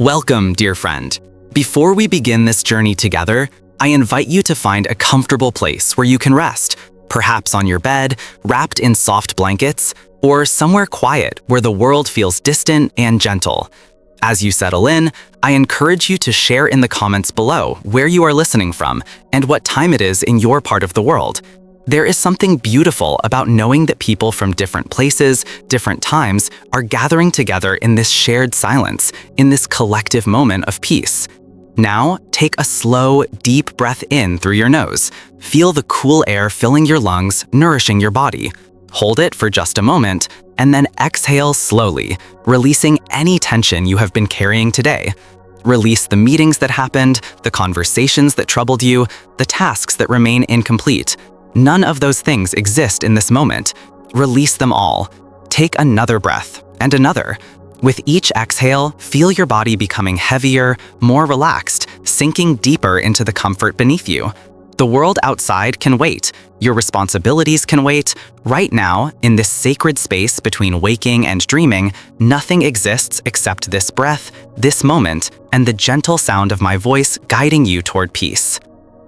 Welcome, dear friend. Before we begin this journey together, I invite you to find a comfortable place where you can rest, perhaps on your bed, wrapped in soft blankets, or somewhere quiet where the world feels distant and gentle. As you settle in, I encourage you to share in the comments below where you are listening from and what time it is in your part of the world. There is something beautiful about knowing that people from different places, different times, are gathering together in this shared silence, in this collective moment of peace. Now, take a slow, deep breath in through your nose. Feel the cool air filling your lungs, nourishing your body. Hold it for just a moment, and then exhale slowly, releasing any tension you have been carrying today. Release the meetings that happened, the conversations that troubled you, the tasks that remain incomplete. None of those things exist in this moment. Release them all. Take another breath, and another. With each exhale, feel your body becoming heavier, more relaxed, sinking deeper into the comfort beneath you. The world outside can wait. Your responsibilities can wait. Right now, in this sacred space between waking and dreaming, nothing exists except this breath, this moment, and the gentle sound of my voice guiding you toward peace.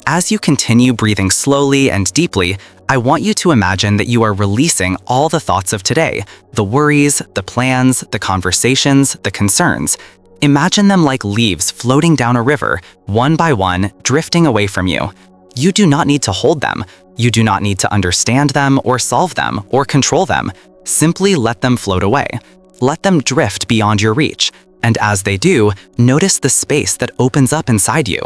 As you continue breathing slowly and deeply, I want you to imagine that you are releasing all the thoughts of today, the worries, the plans, the conversations, the concerns. Imagine them like leaves floating down a river, one by one, drifting away from you. You do not need to hold them. You do not need to understand them or solve them or control them. Simply let them float away. Let them drift beyond your reach. And as they do, notice the space that opens up inside you.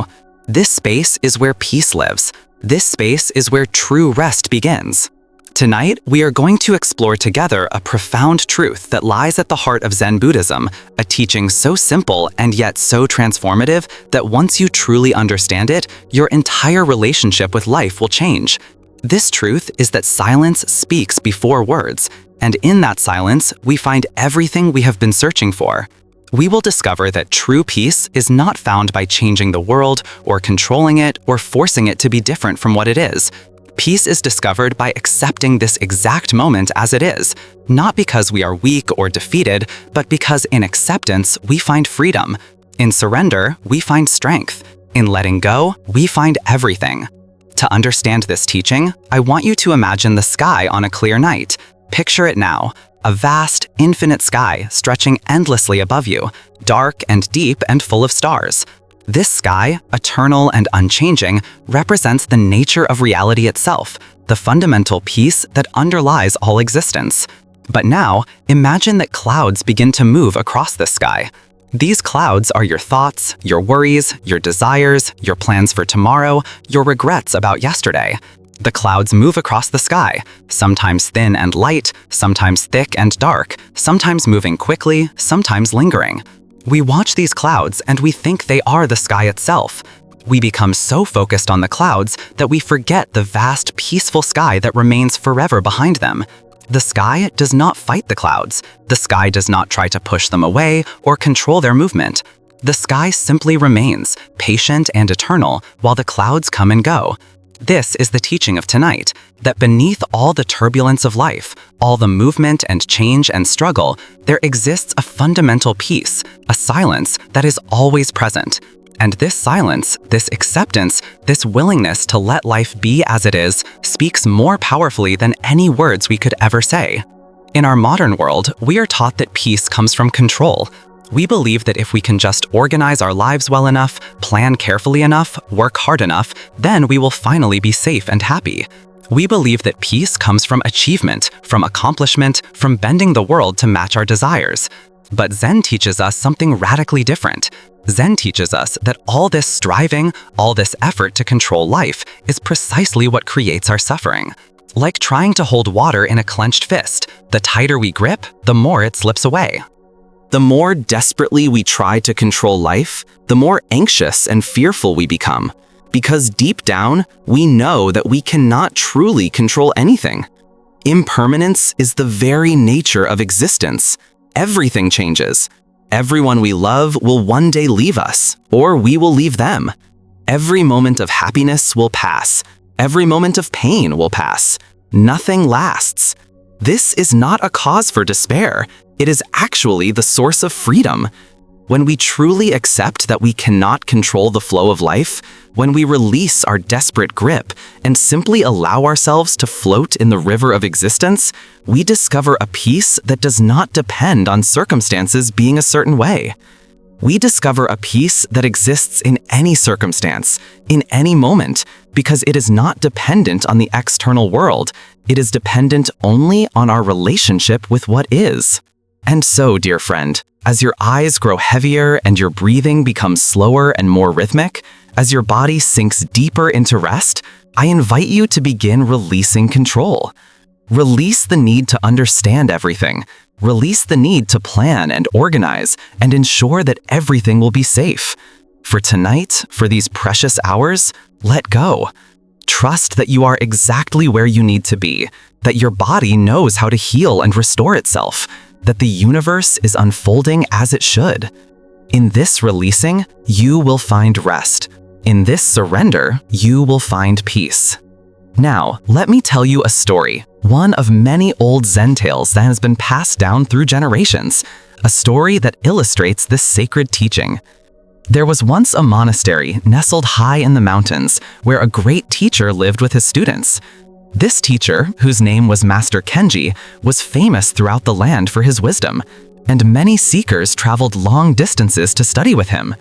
This space is where peace lives. This space is where true rest begins. Tonight, we are going to explore together a profound truth that lies at the heart of Zen Buddhism, a teaching so simple and yet so transformative that once you truly understand it, your entire relationship with life will change. This truth is that silence speaks before words, and in that silence, we find everything we have been searching for. We will discover that true peace is not found by changing the world or controlling it or forcing it to be different from what it is. Peace is discovered by accepting this exact moment as it is, not because we are weak or defeated, but because in acceptance, we find freedom. In surrender, we find strength. In letting go, we find everything. To understand this teaching, I want you to imagine the sky on a clear night. Picture it now. A vast, infinite sky stretching endlessly above you, dark and deep and full of stars. This sky, eternal and unchanging, represents the nature of reality itself, the fundamental peace that underlies all existence. But now, imagine that clouds begin to move across the sky. These clouds are your thoughts, your worries, your desires, your plans for tomorrow, your regrets about yesterday. The clouds move across the sky, sometimes thin and light, sometimes thick and dark, sometimes moving quickly, sometimes lingering. We watch these clouds and we think they are the sky itself. We become so focused on the clouds that we forget the vast, peaceful sky that remains forever behind them. The sky does not fight the clouds. The sky does not try to push them away or control their movement. The sky simply remains, patient and eternal, while the clouds come and go. This is the teaching of tonight, that beneath all the turbulence of life, all the movement and change and struggle, there exists a fundamental peace, a silence that is always present. And this silence, this acceptance, this willingness to let life be as it is, speaks more powerfully than any words we could ever say. In our modern world, we are taught that peace comes from control. We believe that if we can just organize our lives well enough, plan carefully enough, work hard enough, then we will finally be safe and happy. We believe that peace comes from achievement, from accomplishment, from bending the world to match our desires. But Zen teaches us something radically different. Zen teaches us that all this striving, all this effort to control life is precisely what creates our suffering. Like trying to hold water in a clenched fist, the tighter we grip, the more it slips away. The more desperately we try to control life, the more anxious and fearful we become. Because deep down, we know that we cannot truly control anything. Impermanence is the very nature of existence. Everything changes. Everyone we love will one day leave us, or we will leave them. Every moment of happiness will pass. Every moment of pain will pass. Nothing lasts. This is not a cause for despair. It is actually the source of freedom. When we truly accept that we cannot control the flow of life, when we release our desperate grip and simply allow ourselves to float in the river of existence, we discover a peace that does not depend on circumstances being a certain way. We discover a peace that exists in any circumstance, in any moment, because it is not dependent on the external world. It is dependent only on our relationship with what is. And so, dear friend, as your eyes grow heavier and your breathing becomes slower and more rhythmic, as your body sinks deeper into rest, I invite you to begin releasing control. Release the need to understand everything. Release the need to plan and organize and ensure that everything will be safe. For tonight, for these precious hours, let go. Trust that you are exactly where you need to be, that your body knows how to heal and restore itself, that the universe is unfolding as it should. In this releasing, you will find rest. In this surrender, you will find peace. Now, let me tell you a story, one of many old Zen tales that has been passed down through generations, a story that illustrates this sacred teaching. There was once a monastery nestled high in the mountains where a great teacher lived with his students. This teacher, whose name was Master Kenji, was famous throughout the land for his wisdom, and many seekers traveled long distances to study with him.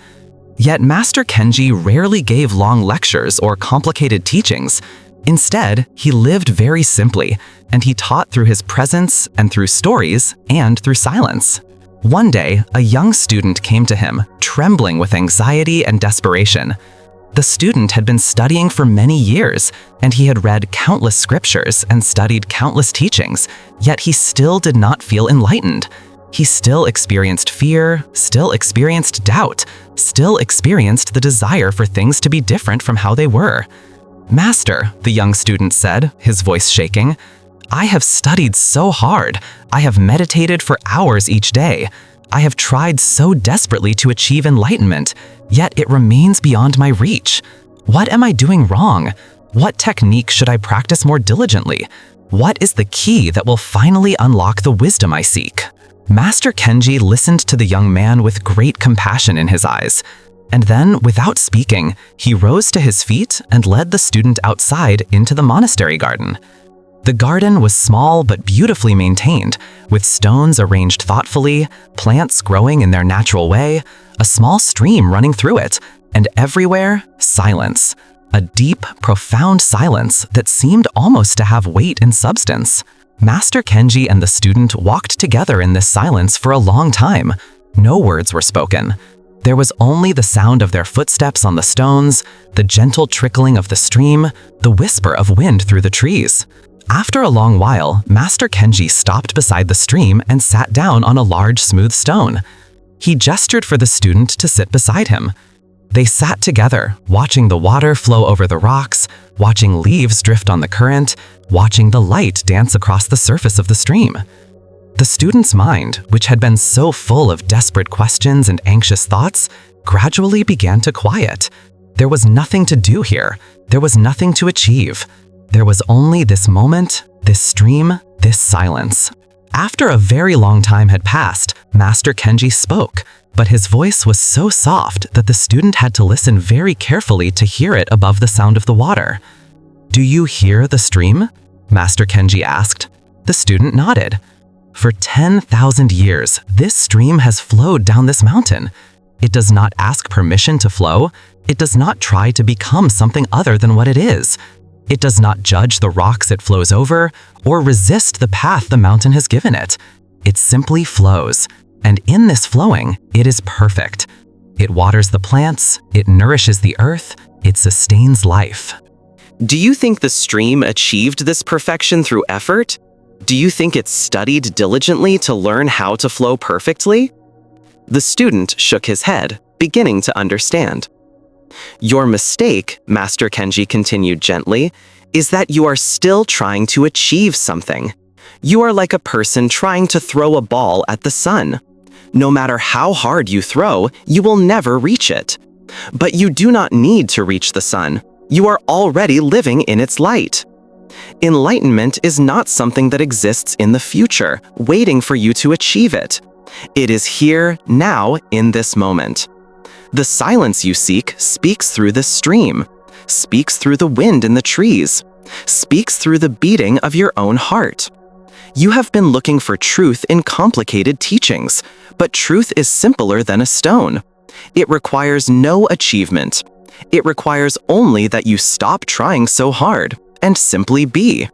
Yet Master Kenji rarely gave long lectures or complicated teachings. Instead, he lived very simply, and he taught through his presence and through stories and through silence. One day, a young student came to him, trembling with anxiety and desperation. The student had been studying for many years, and he had read countless scriptures and studied countless teachings, yet he still did not feel enlightened. He still experienced fear, still experienced doubt, still experienced the desire for things to be different from how they were. "Master," the young student said, his voice shaking, "I have studied so hard. I have meditated for hours each day. I have tried so desperately to achieve enlightenment, yet it remains beyond my reach. What am I doing wrong? What technique should I practice more diligently? What is the key that will finally unlock the wisdom I seek?" Master Kenji listened to the young man with great compassion in his eyes. And then, without speaking, he rose to his feet and led the student outside into the monastery garden. The garden was small but beautifully maintained, with stones arranged thoughtfully, plants growing in their natural way, a small stream running through it, and everywhere, silence. A deep, profound silence that seemed almost to have weight and substance. Master Kenji and the student walked together in this silence for a long time. No words were spoken. There was only the sound of their footsteps on the stones, the gentle trickling of the stream, the whisper of wind through the trees. After a long while, Master Kenji stopped beside the stream and sat down on a large, smooth stone. He gestured for the student to sit beside him. They sat together, watching the water flow over the rocks, watching leaves drift on the current, watching the light dance across the surface of the stream. The student's mind, which had been so full of desperate questions and anxious thoughts, gradually began to quiet. There was nothing to do here. There was nothing to achieve. There was only this moment, this stream, this silence. After a very long time had passed, Master Kenji spoke, but his voice was so soft that the student had to listen very carefully to hear it above the sound of the water. "Do you hear the stream?" Master Kenji asked. The student nodded. "For 10,000 years, this stream has flowed down this mountain. It does not ask permission to flow. It does not try to become something other than what it is. It does not judge the rocks it flows over or resist the path the mountain has given it. It simply flows, and in this flowing, it is perfect. It waters the plants, it nourishes the earth, it sustains life." Do you think the stream achieved this perfection through effort? Do you think it studied diligently to learn how to flow perfectly? The student shook his head, beginning to understand. "Your mistake," Master Kenji continued gently, "is that you are still trying to achieve something. You are like a person trying to throw a ball at the sun. No matter how hard you throw, you will never reach it. But you do not need to reach the sun. You are already living in its light. Enlightenment is not something that exists in the future, waiting for you to achieve it. It is here, now, in this moment. The silence you seek speaks through the stream, speaks through the wind in the trees, speaks through the beating of your own heart. You have been looking for truth in complicated teachings, but truth is simpler than a stone. It requires no achievement. It requires only that you stop trying so hard and simply be.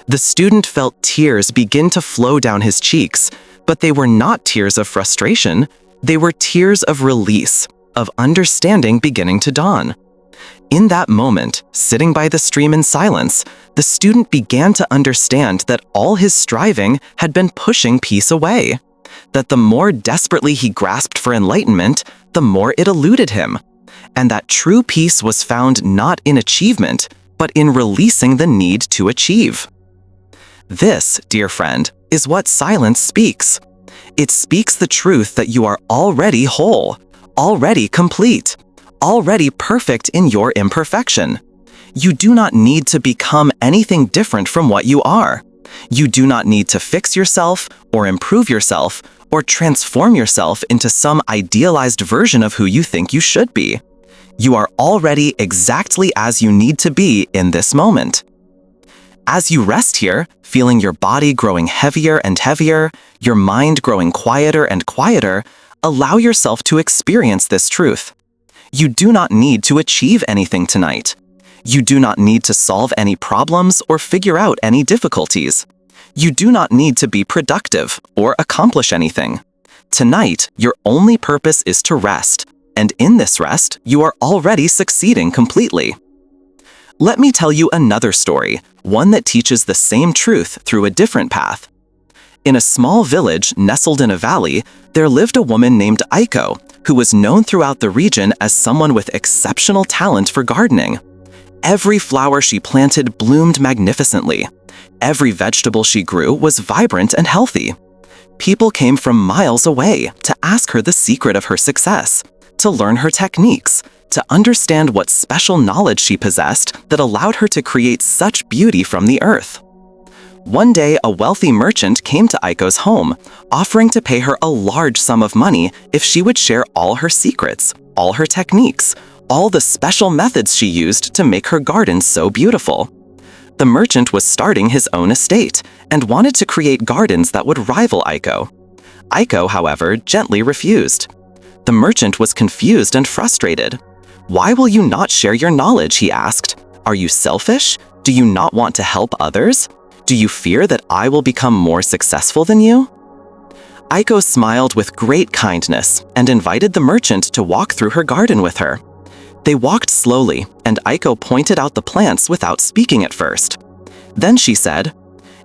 The student felt tears begin to flow down his cheeks, but they were not tears of frustration. They were tears of release, of understanding beginning to dawn. In that moment, sitting by the stream in silence, the student began to understand that all his striving had been pushing peace away, that the more desperately he grasped for enlightenment, the more it eluded him, and that true peace was found not in achievement, but in releasing the need to achieve. This, dear friend, is what silence speaks. It speaks the truth that you are already whole, already complete, already perfect in your imperfection. You do not need to become anything different from what you are. You do not need to fix yourself or improve yourself or transform yourself into some idealized version of who you think you should be. You are already exactly as you need to be in this moment. As you rest here, feeling your body growing heavier and heavier, your mind growing quieter and quieter, allow yourself to experience this truth. You do not need to achieve anything tonight. You do not need to solve any problems or figure out any difficulties. You do not need to be productive or accomplish anything. Tonight, your only purpose is to rest, and in this rest, you are already succeeding completely. Let me tell you another story, one that teaches the same truth through a different path. In a small village nestled in a valley, there lived a woman named Aiko, who was known throughout the region as someone with exceptional talent for gardening. Every flower she planted bloomed magnificently. Every vegetable she grew was vibrant and healthy. People came from miles away to ask her the secret of her success, to learn her techniques, to understand what special knowledge she possessed that allowed her to create such beauty from the earth. One day, a wealthy merchant came to Aiko's home, offering to pay her a large sum of money if she would share all her secrets, all her techniques, all the special methods she used to make her garden so beautiful. The merchant was starting his own estate and wanted to create gardens that would rival Aiko. Aiko, however, gently refused. The merchant was confused and frustrated. "Why will you not share your knowledge?" he asked. "Are you selfish? Do you not want to help others? Do you fear that I will become more successful than you?" Aiko smiled with great kindness and invited the merchant to walk through her garden with her. They walked slowly, and Aiko pointed out the plants without speaking at first. Then she said,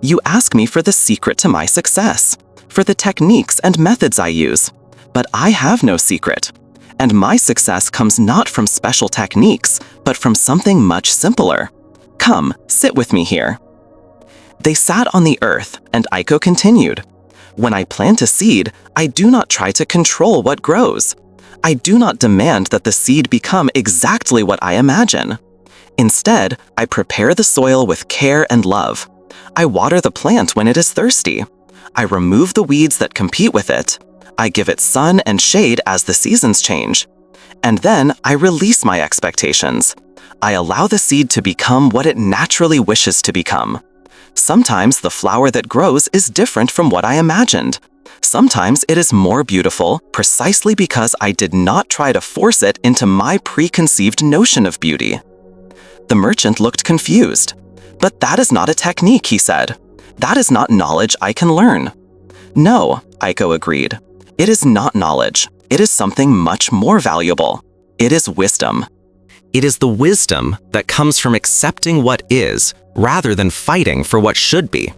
"You ask me for the secret to my success, for the techniques and methods I use, but I have no secret. And my success comes not from special techniques, but from something much simpler. Come, sit with me here." They sat on the earth, and Aiko continued, "When I plant a seed, I do not try to control what grows. I do not demand that the seed become exactly what I imagine. Instead, I prepare the soil with care and love. I water the plant when it is thirsty. I remove the weeds that compete with it. I give it sun and shade as the seasons change. And then I release my expectations. I allow the seed to become what it naturally wishes to become. Sometimes the flower that grows is different from what I imagined. Sometimes it is more beautiful precisely because I did not try to force it into my preconceived notion of beauty." The merchant looked confused. "But that is not a technique," he said. "That is not knowledge I can learn." "No," Aiko agreed. "It is not knowledge. It is something much more valuable. It is wisdom." It is the wisdom that comes from accepting what is, rather than fighting for what should be.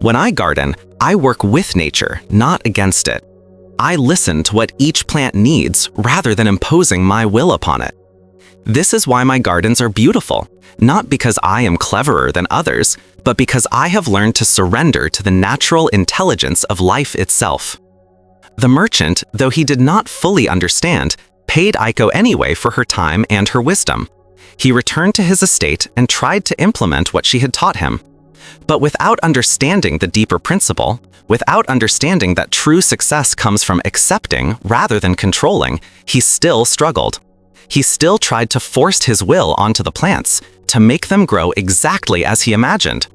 When I garden, I work with nature, not against it. I listen to what each plant needs, rather than imposing my will upon it. This is why my gardens are beautiful, not because I am cleverer than others, but because I have learned to surrender to the natural intelligence of life itself. The merchant, though he did not fully understand, paid Aiko anyway for her time and her wisdom. He returned to his estate and tried to implement what she had taught him. But without understanding the deeper principle, without understanding that true success comes from accepting rather than controlling, he still struggled. He still tried to force his will onto the plants, to make them grow exactly as he imagined.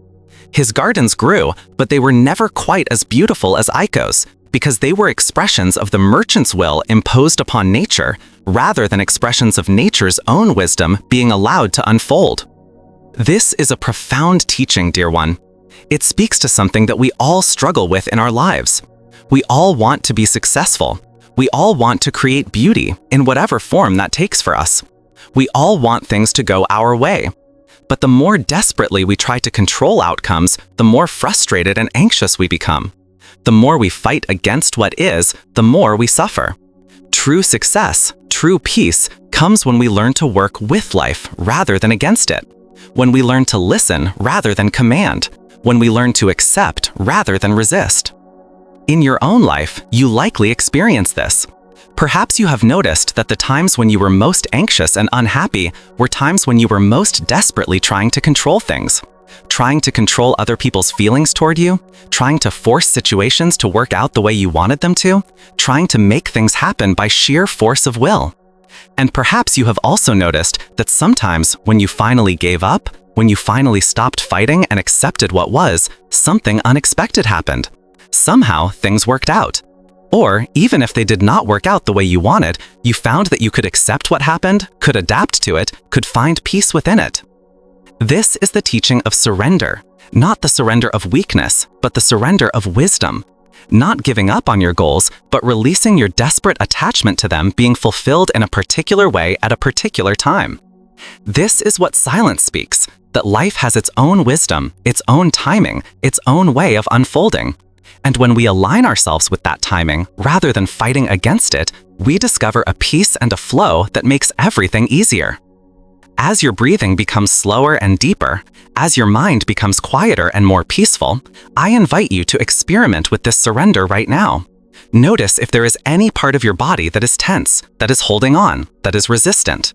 His gardens grew, but they were never quite as beautiful as Aiko's, because they were expressions of the merchant's will imposed upon nature, rather than expressions of nature's own wisdom being allowed to unfold. This is a profound teaching, dear one. It speaks to something that we all struggle with in our lives. We all want to be successful. We all want to create beauty in whatever form that takes for us. We all want things to go our way. But the more desperately we try to control outcomes, the more frustrated and anxious we become. The more we fight against what is, the more we suffer. True success, true peace, comes when we learn to work with life rather than against it. When we learn to listen rather than command. When we learn to accept rather than resist. In your own life, you likely experience this. Perhaps you have noticed that the times when you were most anxious and unhappy were times when you were most desperately trying to control things. Trying to control other people's feelings toward you, trying to force situations to work out the way you wanted them to, trying to make things happen by sheer force of will. And perhaps you have also noticed that sometimes when you finally gave up, when you finally stopped fighting and accepted what was, something unexpected happened. Somehow things worked out. Or, even if they did not work out the way you wanted, you found that you could accept what happened, could adapt to it, could find peace within it. This is the teaching of surrender, not the surrender of weakness, but the surrender of wisdom. Not giving up on your goals, but releasing your desperate attachment to them being fulfilled in a particular way at a particular time. This is what silence speaks, that life has its own wisdom, its own timing, its own way of unfolding. And when we align ourselves with that timing, rather than fighting against it, we discover a peace and a flow that makes everything easier. As your breathing becomes slower and deeper, as your mind becomes quieter and more peaceful, I invite you to experiment with this surrender right now. Notice if there is any part of your body that is tense, that is holding on, that is resistant.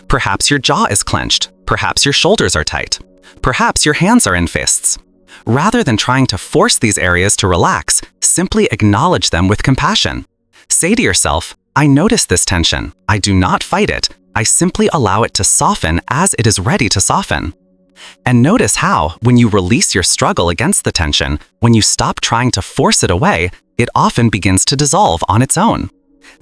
Perhaps your jaw is clenched. Perhaps your shoulders are tight. Perhaps your hands are in fists. Rather than trying to force these areas to relax, simply acknowledge them with compassion. Say to yourself, I notice this tension. I do not fight it. I simply allow it to soften as it is ready to soften. And notice how, when you release your struggle against the tension, when you stop trying to force it away, it often begins to dissolve on its own.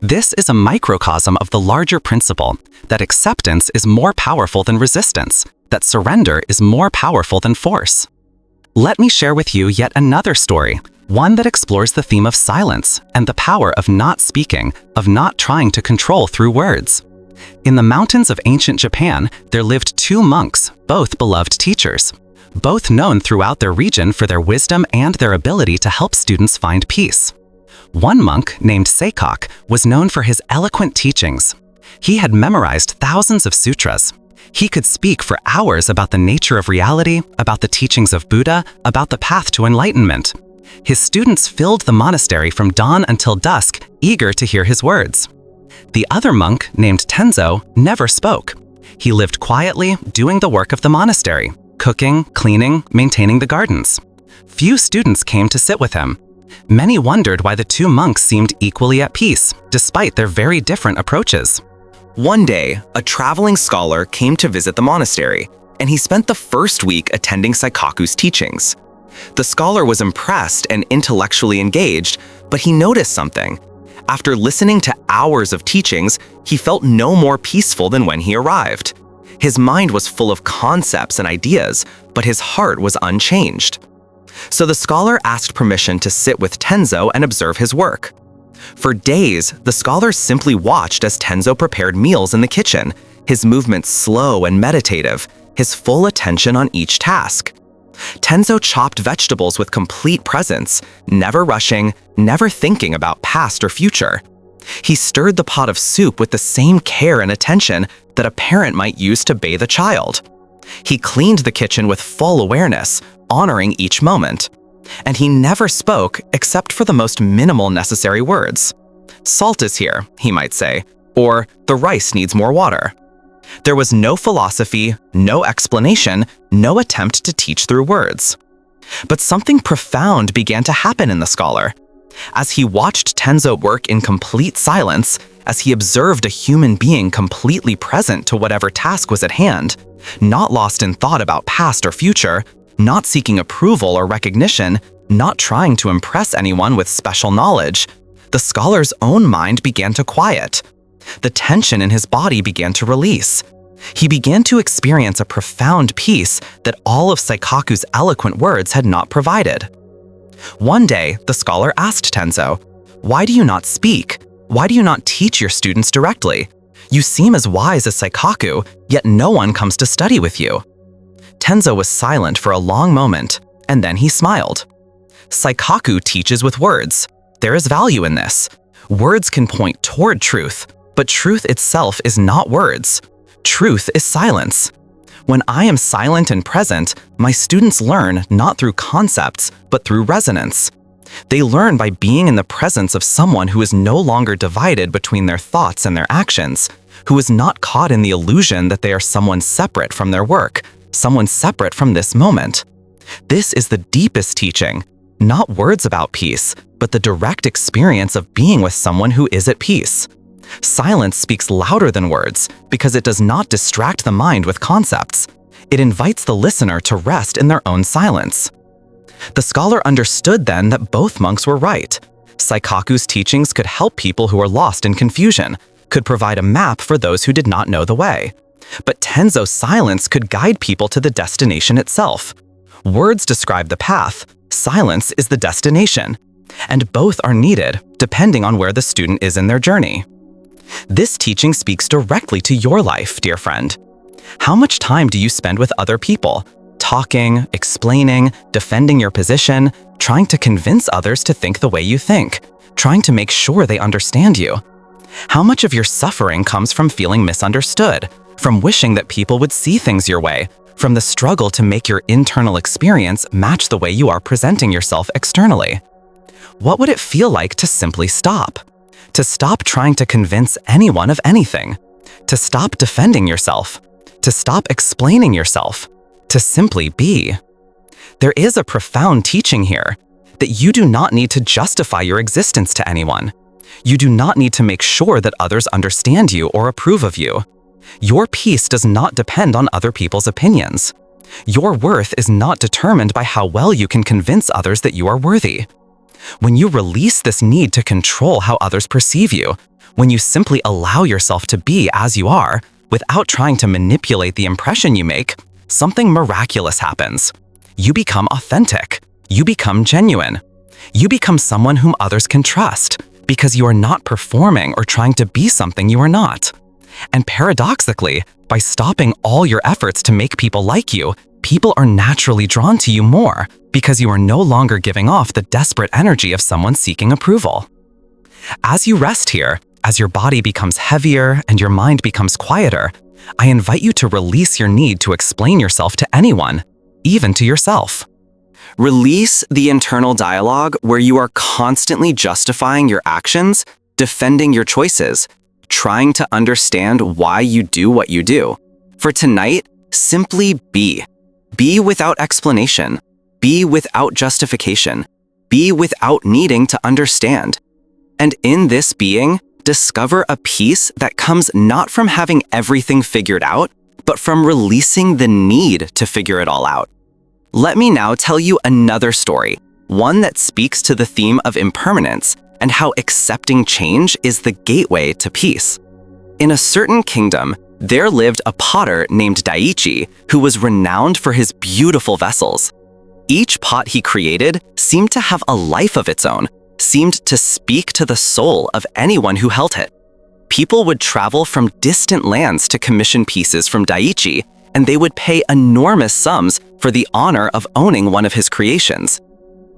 This is a microcosm of the larger principle that acceptance is more powerful than resistance, that surrender is more powerful than force. Let me share with you yet another story, one that explores the theme of silence and the power of not speaking, of not trying to control through words. In the mountains of ancient Japan, there lived two monks, both beloved teachers, both known throughout their region for their wisdom and their ability to help students find peace. One monk, named Seikok, was known for his eloquent teachings. He had memorized thousands of sutras. He could speak for hours about the nature of reality, about the teachings of Buddha, about the path to enlightenment. His students filled the monastery from dawn until dusk, eager to hear his words. The other monk, named Tenzo, never spoke. He lived quietly, doing the work of the monastery, cooking, cleaning, maintaining the gardens. Few students came to sit with him. Many wondered why the two monks seemed equally at peace, despite their very different approaches. One day, a traveling scholar came to visit the monastery, and he spent the first week attending Saikaku's teachings. The scholar was impressed and intellectually engaged, but he noticed something. After listening to hours of teachings, he felt no more peaceful than when he arrived. His mind was full of concepts and ideas, but his heart was unchanged. So the scholar asked permission to sit with Tenzo and observe his work. For days, the scholar simply watched as Tenzo prepared meals in the kitchen, his movements slow and meditative, his full attention on each task. Tenzo chopped vegetables with complete presence, never rushing, never thinking about past or future. He stirred the pot of soup with the same care and attention that a parent might use to bathe a child. He cleaned the kitchen with full awareness, honoring each moment. And he never spoke except for the most minimal necessary words. Salt is here, he might say, or the rice needs more water. There was no philosophy, no explanation, no attempt to teach through words. But something profound began to happen in the scholar. As he watched Tenzo work in complete silence, as he observed a human being completely present to whatever task was at hand, not lost in thought about past or future, not seeking approval or recognition, not trying to impress anyone with special knowledge, the scholar's own mind began to quiet. The tension in his body began to release. He began to experience a profound peace that all of Saikaku's eloquent words had not provided. One day, the scholar asked Tenzo, "Why do you not speak? Why do you not teach your students directly? You seem as wise as Saikaku, yet no one comes to study with you." Tenzo was silent for a long moment, and then he smiled. Saikaku teaches with words. There is value in this. Words can point toward truth, but truth itself is not words. Truth is silence. When I am silent and present, my students learn not through concepts, but through resonance. They learn by being in the presence of someone who is no longer divided between their thoughts and their actions, who is not caught in the illusion that they are someone separate from their work, someone separate from this moment. This is the deepest teaching, not words about peace, but the direct experience of being with someone who is at peace. Silence speaks louder than words because it does not distract the mind with concepts. It invites the listener to rest in their own silence. The scholar understood then that both monks were right. Saikaku's teachings could help people who are lost in confusion, could provide a map for those who did not know the way. But Tenzo's silence could guide people to the destination itself. Words describe the path, silence is the destination, and both are needed depending on where the student is in their journey. This teaching speaks directly to your life, dear friend. How much time do you spend with other people, talking, explaining, defending your position, trying to convince others to think the way you think, trying to make sure they understand you? How much of your suffering comes from feeling misunderstood, from wishing that people would see things your way, from the struggle to make your internal experience match the way you are presenting yourself externally? What would it feel like to simply stop? To stop trying to convince anyone of anything, to stop defending yourself, to stop explaining yourself, to simply be. There is a profound teaching here that you do not need to justify your existence to anyone. You do not need to make sure that others understand you or approve of you. Your peace does not depend on other people's opinions. Your worth is not determined by how well you can convince others that you are worthy. When you release this need to control how others perceive you, when you simply allow yourself to be as you are, without trying to manipulate the impression you make, something miraculous happens. You become authentic. You become genuine. You become someone whom others can trust, because you are not performing or trying to be something you are not. And paradoxically, by stopping all your efforts to make people like you, people are naturally drawn to you more, because you are no longer giving off the desperate energy of someone seeking approval. As you rest here, as your body becomes heavier and your mind becomes quieter, I invite you to release your need to explain yourself to anyone, even to yourself. Release the internal dialogue where you are constantly justifying your actions, defending your choices, trying to understand why you do what you do. For tonight, simply be. Be without explanation. Be without justification. Be without needing to understand. And in this being, discover a peace that comes not from having everything figured out, but from releasing the need to figure it all out. Let me now tell you another story, one that speaks to the theme of impermanence and how accepting change is the gateway to peace. In a certain kingdom, there lived a potter named Daiichi who was renowned for his beautiful vessels. Each pot he created seemed to have a life of its own, seemed to speak to the soul of anyone who held it. People would travel from distant lands to commission pieces from Daiichi, and they would pay enormous sums for the honor of owning one of his creations.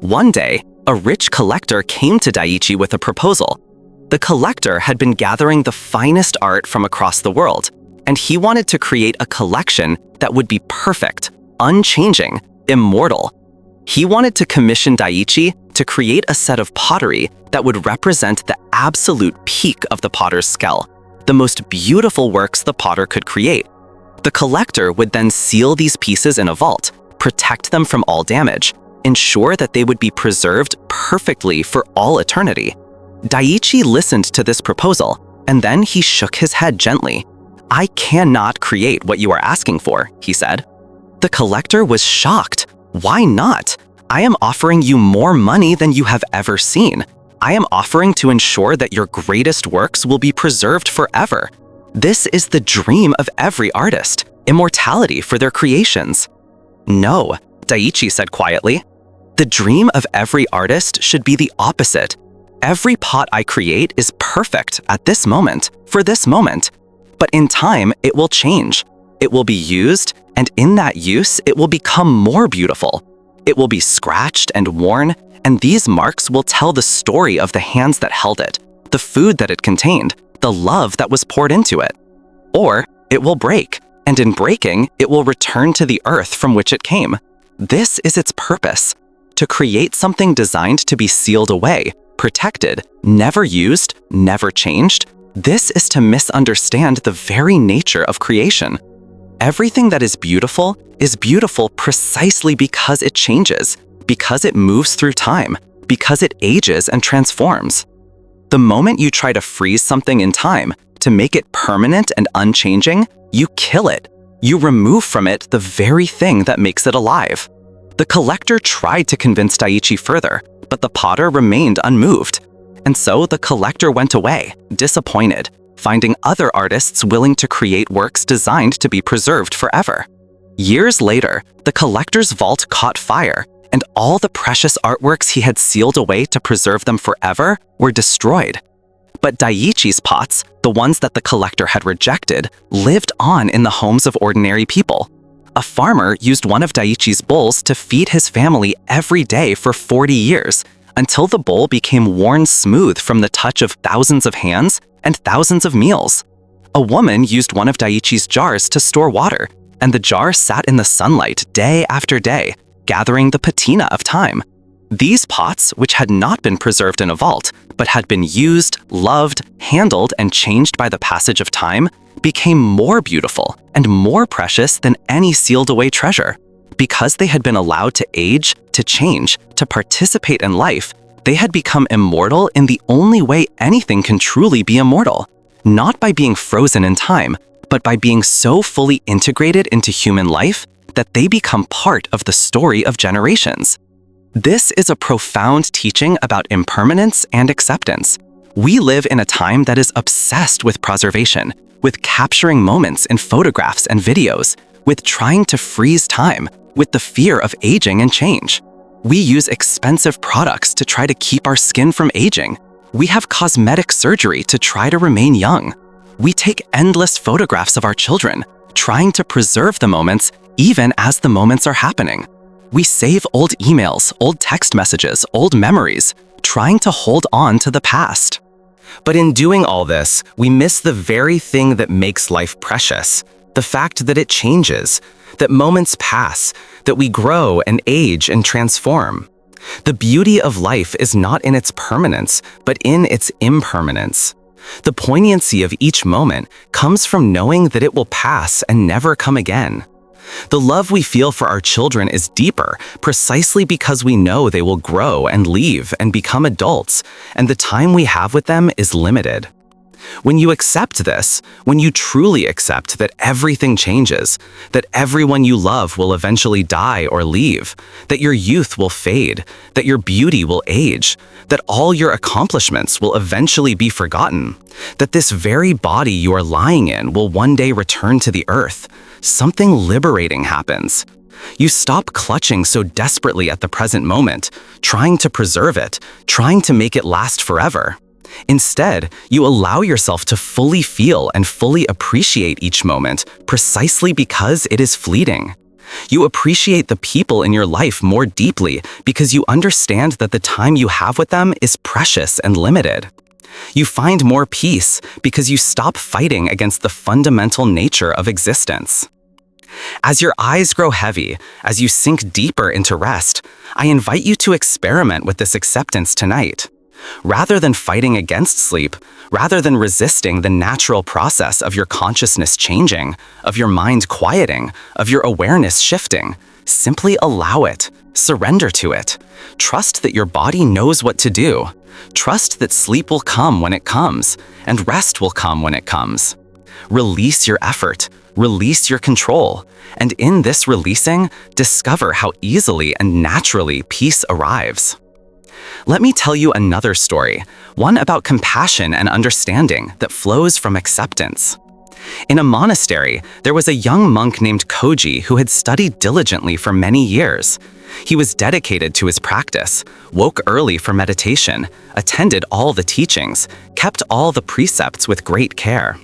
One day, a rich collector came to Daiichi with a proposal. The collector had been gathering the finest art from across the world, and he wanted to create a collection that would be perfect, unchanging, immortal. He wanted to commission Daiichi to create a set of pottery that would represent the absolute peak of the potter's skill, the most beautiful works the potter could create. The collector would then seal these pieces in a vault, protect them from all damage, ensure that they would be preserved perfectly for all eternity. Daiichi listened to this proposal, and then he shook his head gently. "I cannot create what you are asking for," he said. The collector was shocked. "Why not? I am offering you more money than you have ever seen. I am offering to ensure that your greatest works will be preserved forever. This is the dream of every artist, immortality for their creations." "No," Daiichi said quietly. "The dream of every artist should be the opposite. Every pot I create is perfect at this moment, for this moment. But in time, it will change. It will be used, and in that use, it will become more beautiful. It will be scratched and worn, and these marks will tell the story of the hands that held it, the food that it contained, the love that was poured into it. Or it will break, and in breaking, it will return to the earth from which it came. This is its purpose, to create something designed to be sealed away, protected, never used, never changed. This is to misunderstand the very nature of creation. Everything that is beautiful precisely because it changes, because it moves through time, because it ages and transforms. The moment you try to freeze something in time, to make it permanent and unchanging, you kill it. You remove from it the very thing that makes it alive." The collector tried to convince Daiichi further, but the potter remained unmoved. And so the collector went away, disappointed, finding other artists willing to create works designed to be preserved forever. Years later, the collector's vault caught fire, and all the precious artworks he had sealed away to preserve them forever were destroyed. But Daiichi's pots, the ones that the collector had rejected, lived on in the homes of ordinary people. A farmer used one of Daiichi's bowls to feed his family every day for 40 years, until the bowl became worn smooth from the touch of thousands of hands and thousands of meals. A woman used one of Daiichi's jars to store water, and the jar sat in the sunlight day after day, gathering the patina of time. These pots, which had not been preserved in a vault, but had been used, loved, handled, and changed by the passage of time, became more beautiful and more precious than any sealed-away treasure. Because they had been allowed to age, to change, to participate in life, they had become immortal in the only way anything can truly be immortal, not by being frozen in time, but by being so fully integrated into human life that they become part of the story of generations. This is a profound teaching about impermanence and acceptance. We live in a time that is obsessed with preservation, with capturing moments in photographs and videos, with trying to freeze time, with the fear of aging and change. We use expensive products to try to keep our skin from aging. We have cosmetic surgery to try to remain young. We take endless photographs of our children, trying to preserve the moments even as the moments are happening. We save old emails, old text messages, old memories, trying to hold on to the past. But in doing all this, we miss the very thing that makes life precious, the fact that it changes, that moments pass, that we grow and age and transform. The beauty of life is not in its permanence, but in its impermanence. The poignancy of each moment comes from knowing that it will pass and never come again. The love we feel for our children is deeper precisely because we know they will grow and leave and become adults, and the time we have with them is limited. When you accept this, when you truly accept that everything changes, that everyone you love will eventually die or leave, that your youth will fade, that your beauty will age, that all your accomplishments will eventually be forgotten, that this very body you are lying in will one day return to the earth, something liberating happens. You stop clutching so desperately at the present moment, trying to preserve it, trying to make it last forever. Instead, you allow yourself to fully feel and fully appreciate each moment precisely because it is fleeting. You appreciate the people in your life more deeply because you understand that the time you have with them is precious and limited. You find more peace because you stop fighting against the fundamental nature of existence. As your eyes grow heavy, as you sink deeper into rest, I invite you to experiment with this acceptance tonight. Rather than fighting against sleep, rather than resisting the natural process of your consciousness changing, of your mind quieting, of your awareness shifting, Simply allow it. Surrender to it. Trust that your body knows what to do. Trust that sleep will come when it comes, and rest will come when it comes. Release your effort. Release your control. And in this releasing, discover how easily and naturally peace arrives. Let me tell you another story, one about compassion and understanding that flows from acceptance. In a monastery, there was a young monk named Koji who had studied diligently for many years. He was dedicated to his practice, woke early for meditation, attended all the teachings, kept all the precepts with great care.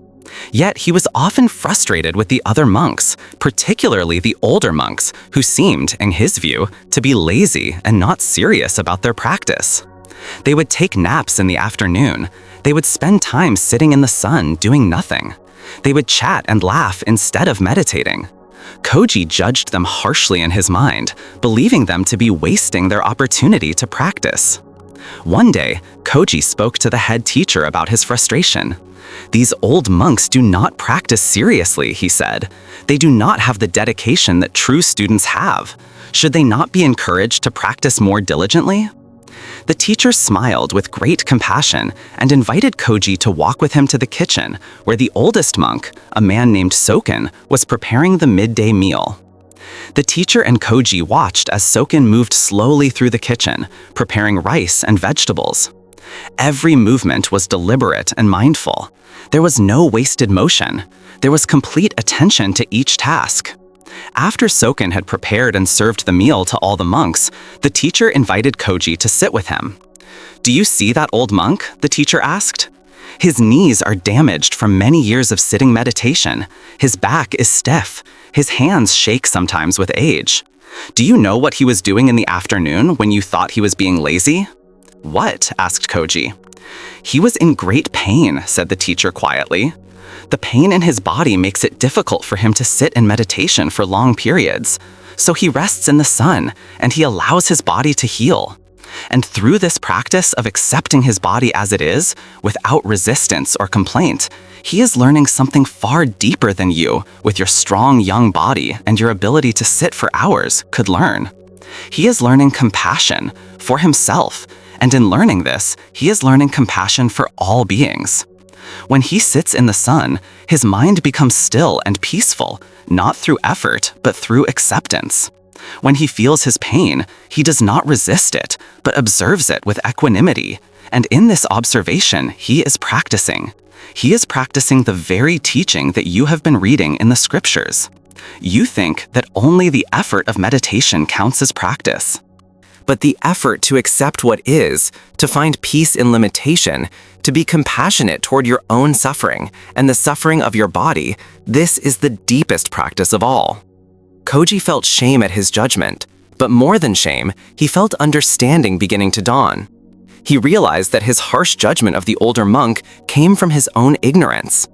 Yet he was often frustrated with the other monks, particularly the older monks, who seemed, in his view, to be lazy and not serious about their practice. They would take naps in the afternoon. They would spend time sitting in the sun doing nothing. They would chat and laugh instead of meditating. Koji judged them harshly in his mind, believing them to be wasting their opportunity to practice. One day, Koji spoke to the head teacher about his frustration. "These old monks do not practice seriously," he said. "They do not have the dedication that true students have. Should they not be encouraged to practice more diligently?" The teacher smiled with great compassion and invited Koji to walk with him to the kitchen, where the oldest monk, a man named Soken, was preparing the midday meal. The teacher and Koji watched as Soken moved slowly through the kitchen, preparing rice and vegetables. Every movement was deliberate and mindful. There was no wasted motion. There was complete attention to each task. After Soken had prepared and served the meal to all the monks, the teacher invited Koji to sit with him. "Do you see that old monk?" the teacher asked. "His knees are damaged from many years of sitting meditation. His back is stiff. His hands shake sometimes with age. Do you know what he was doing in the afternoon when you thought he was being lazy?" "What?" asked Koji. "He was in great pain," said the teacher quietly. "The pain in his body makes it difficult for him to sit in meditation for long periods. So he rests in the sun, and he allows his body to heal. And through this practice of accepting his body as it is, without resistance or complaint, he is learning something far deeper than you, with your strong young body and your ability to sit for hours, could learn. He is learning compassion for himself, and in learning this, he is learning compassion for all beings. When he sits in the sun, his mind becomes still and peaceful, not through effort, but through acceptance. When he feels his pain, he does not resist it, but observes it with equanimity. And in this observation, he is practicing. He is practicing the very teaching that you have been reading in the scriptures. You think that only the effort of meditation counts as practice. But the effort to accept what is, to find peace in limitation, to be compassionate toward your own suffering and the suffering of your body, this is the deepest practice of all. Koji felt shame at his judgment, but more than shame, he felt understanding beginning to dawn. He realized that his harsh judgment of the older monk came from his own ignorance.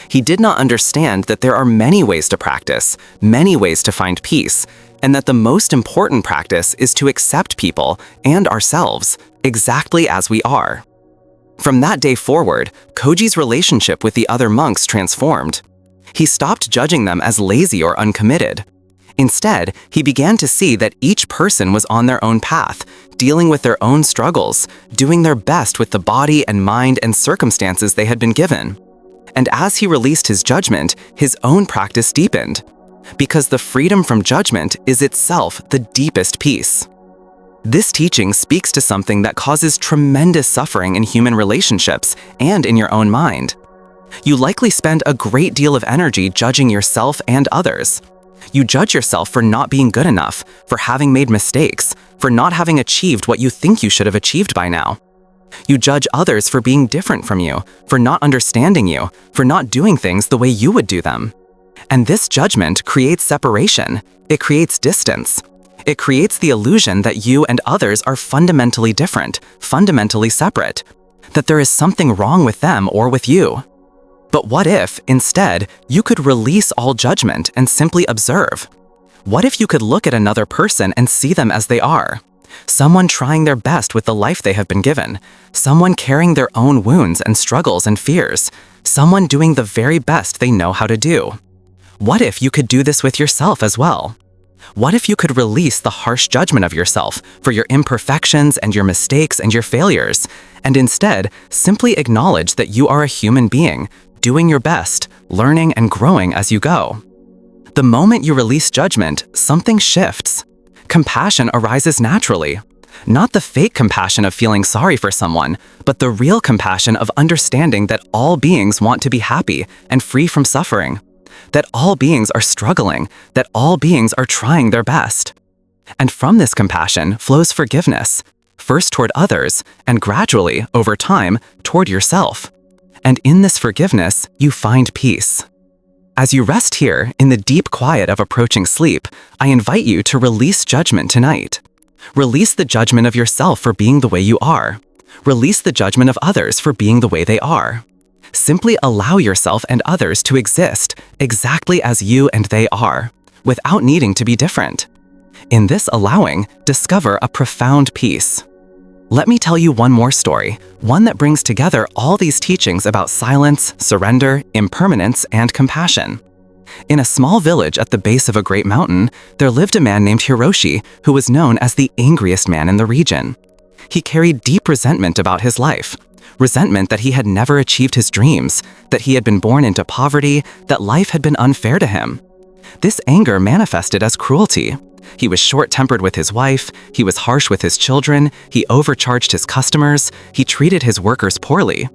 He did not understand that there are many ways to practice, many ways to find peace, and that the most important practice is to accept people and ourselves exactly as we are. From that day forward, Koji's relationship with the other monks transformed. He stopped judging them as lazy or uncommitted. Instead, he began to see that each person was on their own path, dealing with their own struggles, doing their best with the body and mind and circumstances they had been given. And as he released his judgment, his own practice deepened, because the freedom from judgment is itself the deepest peace. This teaching speaks to something that causes tremendous suffering in human relationships and in your own mind. You likely spend a great deal of energy judging yourself and others. You judge yourself for not being good enough, for having made mistakes, for not having achieved what you think you should have achieved by now. You judge others for being different from you, for not understanding you, for not doing things the way you would do them. And this judgment creates separation. It creates distance. It creates the illusion that you and others are fundamentally different, fundamentally separate, that there is something wrong with them or with you. But what if, instead, you could release all judgment and simply observe? What if you could look at another person and see them as they are? Someone trying their best with the life they have been given. Someone carrying their own wounds and struggles and fears. Someone doing the very best they know how to do. What if you could do this with yourself as well? What if you could release the harsh judgment of yourself for your imperfections and your mistakes and your failures, and instead simply acknowledge that you are a human being, doing your best, learning and growing as you go? The moment you release judgment, something shifts. Compassion arises naturally. Not the fake compassion of feeling sorry for someone, but the real compassion of understanding that all beings want to be happy and free from suffering. That all beings are struggling, that all beings are trying their best. And from this compassion flows forgiveness, first toward others, and gradually, over time, toward yourself. And in this forgiveness, you find peace. As you rest here, in the deep quiet of approaching sleep, I invite you to release judgment tonight. Release the judgment of yourself for being the way you are. Release the judgment of others for being the way they are. Simply allow yourself and others to exist exactly as you and they are, without needing to be different. In this allowing, discover a profound peace. Let me tell you one more story, one that brings together all these teachings about silence, surrender, impermanence, and compassion. In a small village at the base of a great mountain, there lived a man named Hiroshi who was known as the angriest man in the region. He carried deep resentment about his life. Resentment that he had never achieved his dreams, that he had been born into poverty, that life had been unfair to him. This anger manifested as cruelty. He was short-tempered with his wife, he was harsh with his children, he overcharged his customers, he treated his workers poorly.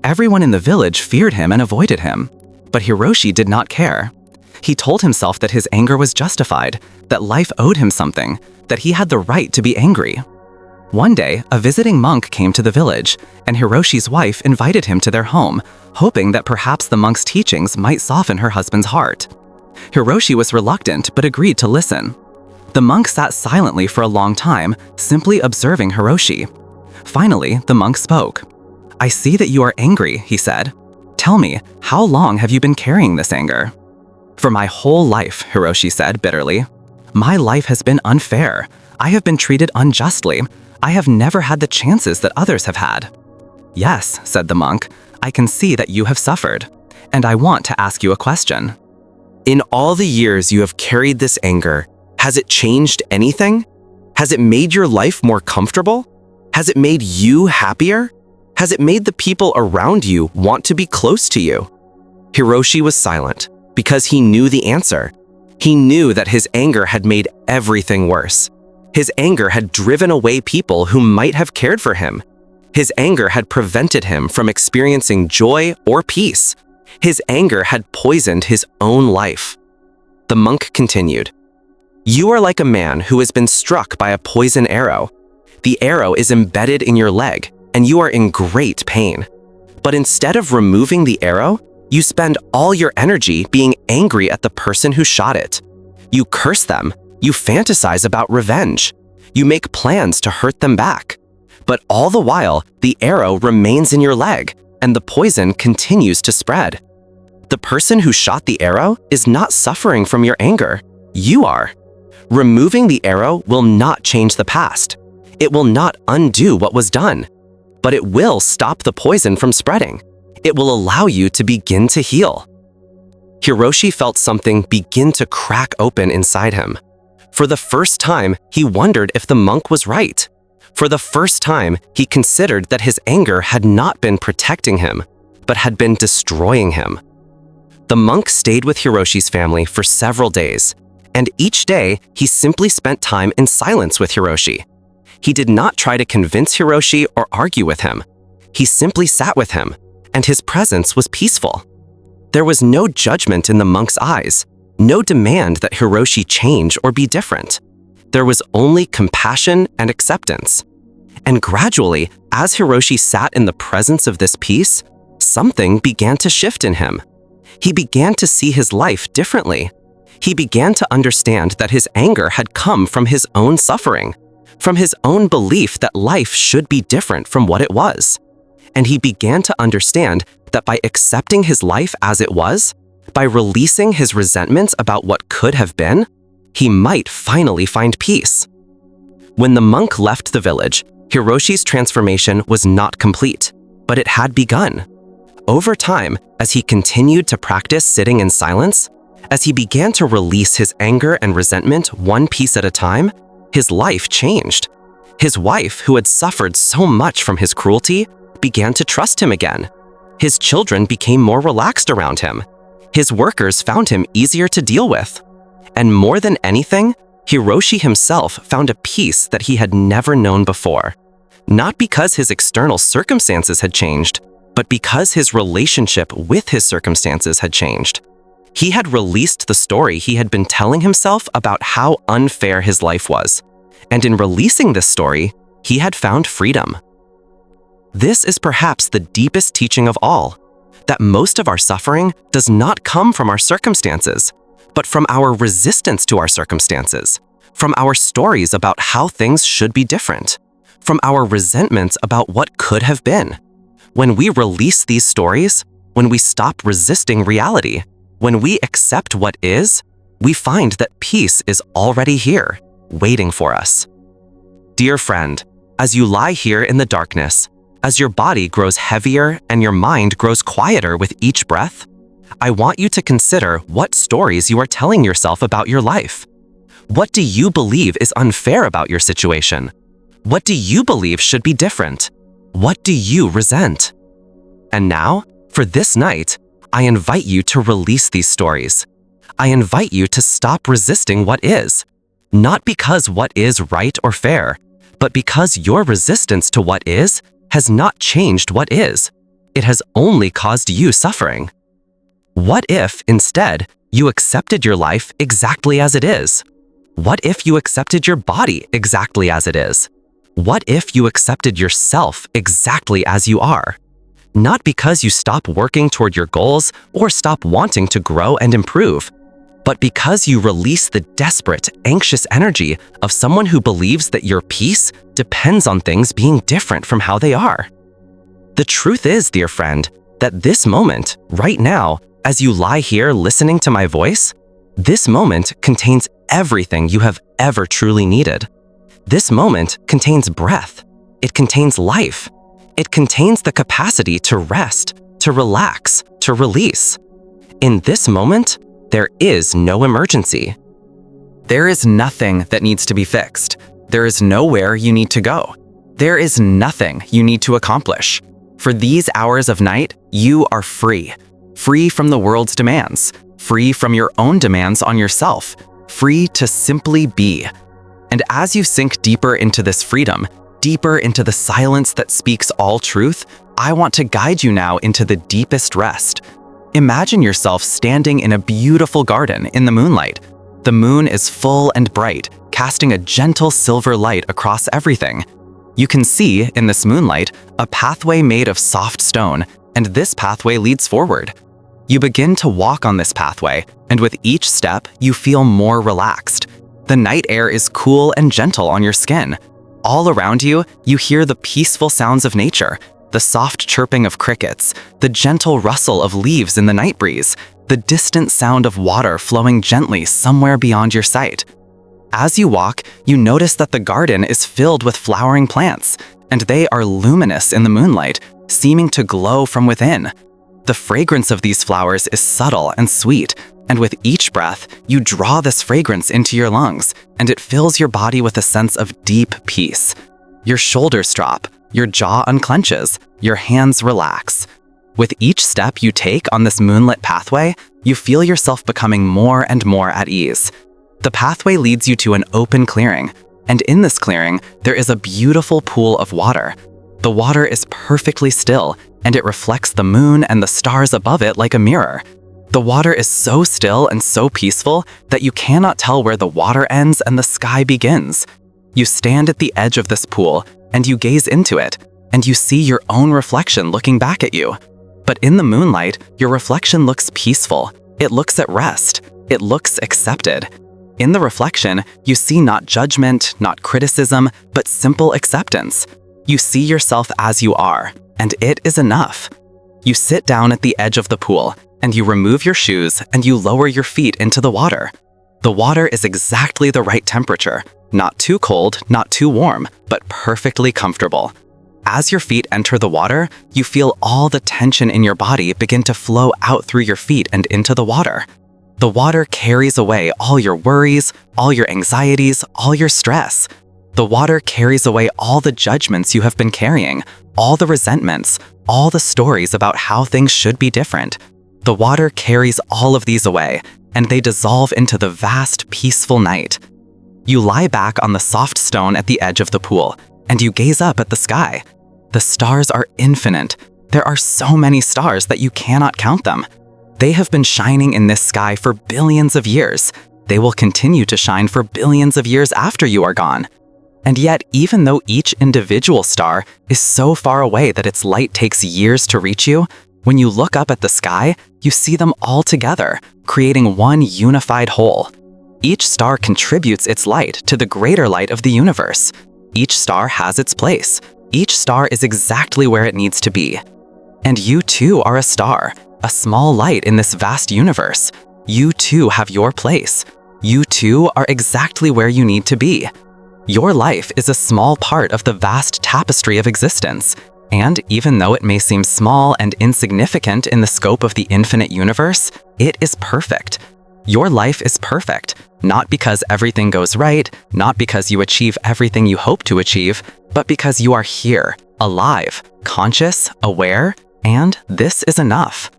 Everyone in the village feared him and avoided him. But Hiroshi did not care. He told himself that his anger was justified, that life owed him something, that he had the right to be angry. One day, a visiting monk came to the village, and Hiroshi's wife invited him to their home, hoping that perhaps the monk's teachings might soften her husband's heart. Hiroshi was reluctant but agreed to listen. The monk sat silently for a long time, simply observing Hiroshi. Finally, the monk spoke. "I see that you are angry," he said. "Tell me, how long have you been carrying this anger?" "For my whole life," Hiroshi said bitterly. "My life has been unfair. I have been treated unjustly. I have never had the chances that others have had." "Yes," said the monk, "I can see that you have suffered, and I want to ask you a question. In all the years you have carried this anger, has it changed anything? Has it made your life more comfortable? Has it made you happier? Has it made the people around you want to be close to you?" Hiroshi was silent because he knew the answer. He knew that his anger had made everything worse. His anger had driven away people who might have cared for him. His anger had prevented him from experiencing joy or peace. His anger had poisoned his own life. The monk continued, "You are like a man who has been struck by a poison arrow. The arrow is embedded in your leg, and you are in great pain. But instead of removing the arrow, you spend all your energy being angry at the person who shot it. You curse them. You fantasize about revenge. You make plans to hurt them back. But all the while, the arrow remains in your leg, and the poison continues to spread. The person who shot the arrow is not suffering from your anger. You are. Removing the arrow will not change the past. It will not undo what was done. But it will stop the poison from spreading. It will allow you to begin to heal." Hiroshi felt something begin to crack open inside him. For the first time, he wondered if the monk was right. For the first time, he considered that his anger had not been protecting him, but had been destroying him. The monk stayed with Hiroshi's family for several days, and each day he simply spent time in silence with Hiroshi. He did not try to convince Hiroshi or argue with him. He simply sat with him, and his presence was peaceful. There was no judgment in the monk's eyes, no demand that Hiroshi change or be different. There was only compassion and acceptance. And gradually, as Hiroshi sat in the presence of this peace, something began to shift in him. He began to see his life differently. He began to understand that his anger had come from his own suffering, from his own belief that life should be different from what it was. And he began to understand that by accepting his life as it was, by releasing his resentments about what could have been, he might finally find peace. When the monk left the village, Hiroshi's transformation was not complete, but it had begun. Over time, as he continued to practice sitting in silence, As he began to release his anger and resentment one piece at a time, his life changed. His wife, who had suffered so much from his cruelty, began to trust him again. His children became more relaxed around him. His workers found him easier to deal with. And more than anything, Hiroshi himself found a peace that he had never known before. Not because his external circumstances had changed, but because his relationship with his circumstances had changed. He had released the story he had been telling himself about how unfair his life was. And in releasing this story, he had found freedom. This is perhaps the deepest teaching of all, that most of our suffering does not come from our circumstances, but from our resistance to our circumstances, from our stories about how things should be different, from our resentments about what could have been. When we release these stories, when we stop resisting reality, when we accept what is, we find that peace is already here, waiting for us. Dear friend, as you lie here in the darkness, as your body grows heavier and your mind grows quieter with each breath, I want you to consider what stories you are telling yourself about your life. What do you believe is unfair about your situation? What do you believe should be different? What do you resent? And now, for this night, I invite you to release these stories. I invite you to stop resisting what is, not because what is right or fair, but because your resistance to what is has not changed what is. It has only caused you suffering. What if, instead, you accepted your life exactly as it is? What if you accepted your body exactly as it is? What if you accepted yourself exactly as you are? Not because you stop working toward your goals or stop wanting to grow and improve, but because you release the desperate, anxious energy of someone who believes that your peace depends on things being different from how they are. The truth is, dear friend, that this moment, right now, as you lie here listening to my voice, this moment contains everything you have ever truly needed. This moment contains breath. It contains life. It contains the capacity to rest, to relax, to release. In this moment, there is no emergency. There is nothing that needs to be fixed. There is nowhere you need to go. There is nothing you need to accomplish. For these hours of night, you are free. Free from the world's demands. Free from your own demands on yourself. Free to simply be. And as you sink deeper into this freedom, deeper into the silence that speaks all truth, I want to guide you now into the deepest rest. Imagine yourself standing in a beautiful garden in the moonlight. The moon is full and bright, casting a gentle silver light across everything. You can see, in this moonlight, a pathway made of soft stone, and this pathway leads forward. You begin to walk on this pathway, and with each step, you feel more relaxed. The night air is cool and gentle on your skin. All around you, you hear the peaceful sounds of nature, the soft chirping of crickets, the gentle rustle of leaves in the night breeze, the distant sound of water flowing gently somewhere beyond your sight. As you walk, you notice that the garden is filled with flowering plants, and they are luminous in the moonlight, seeming to glow from within. The fragrance of these flowers is subtle and sweet, and with each breath, you draw this fragrance into your lungs, and it fills your body with a sense of deep peace. Your shoulders drop, your jaw unclenches, your hands relax. With each step you take on this moonlit pathway, you feel yourself becoming more and more at ease. The pathway leads you to an open clearing, and in this clearing, there is a beautiful pool of water. The water is perfectly still, and it reflects the moon and the stars above it like a mirror. The water is so still and so peaceful that you cannot tell where the water ends and the sky begins. You stand at the edge of this pool, and you gaze into it, and you see your own reflection looking back at you. But in the moonlight, your reflection looks peaceful. It looks at rest. It looks accepted. In the reflection, you see not judgment, not criticism, but simple acceptance. You see yourself as you are, and it is enough. You sit down at the edge of the pool, and you remove your shoes and you lower your feet into the water. The water is exactly the right temperature, not too cold, not too warm, but perfectly comfortable. As your feet enter the water, you feel all the tension in your body begin to flow out through your feet and into the water. The water carries away all your worries, all your anxieties, all your stress. The water carries away all the judgments you have been carrying, all the resentments, all the stories about how things should be different. The water carries all of these away, and they dissolve into the vast, peaceful night. You lie back on the soft stone at the edge of the pool, and you gaze up at the sky. The stars are infinite. There are so many stars that you cannot count them. They have been shining in this sky for billions of years. They will continue to shine for billions of years after you are gone. And yet, even though each individual star is so far away that its light takes years to reach you, when you look up at the sky, you see them all together, creating one unified whole. Each star contributes its light to the greater light of the universe. Each star has its place. Each star is exactly where it needs to be. And you too are a star, a small light in this vast universe. You too have your place. You too are exactly where you need to be. Your life is a small part of the vast tapestry of existence, and even though it may seem small and insignificant in the scope of the infinite universe, it is perfect. Your life is perfect, not because everything goes right, not because you achieve everything you hope to achieve, but because you are here, alive, conscious, aware, and this is enough.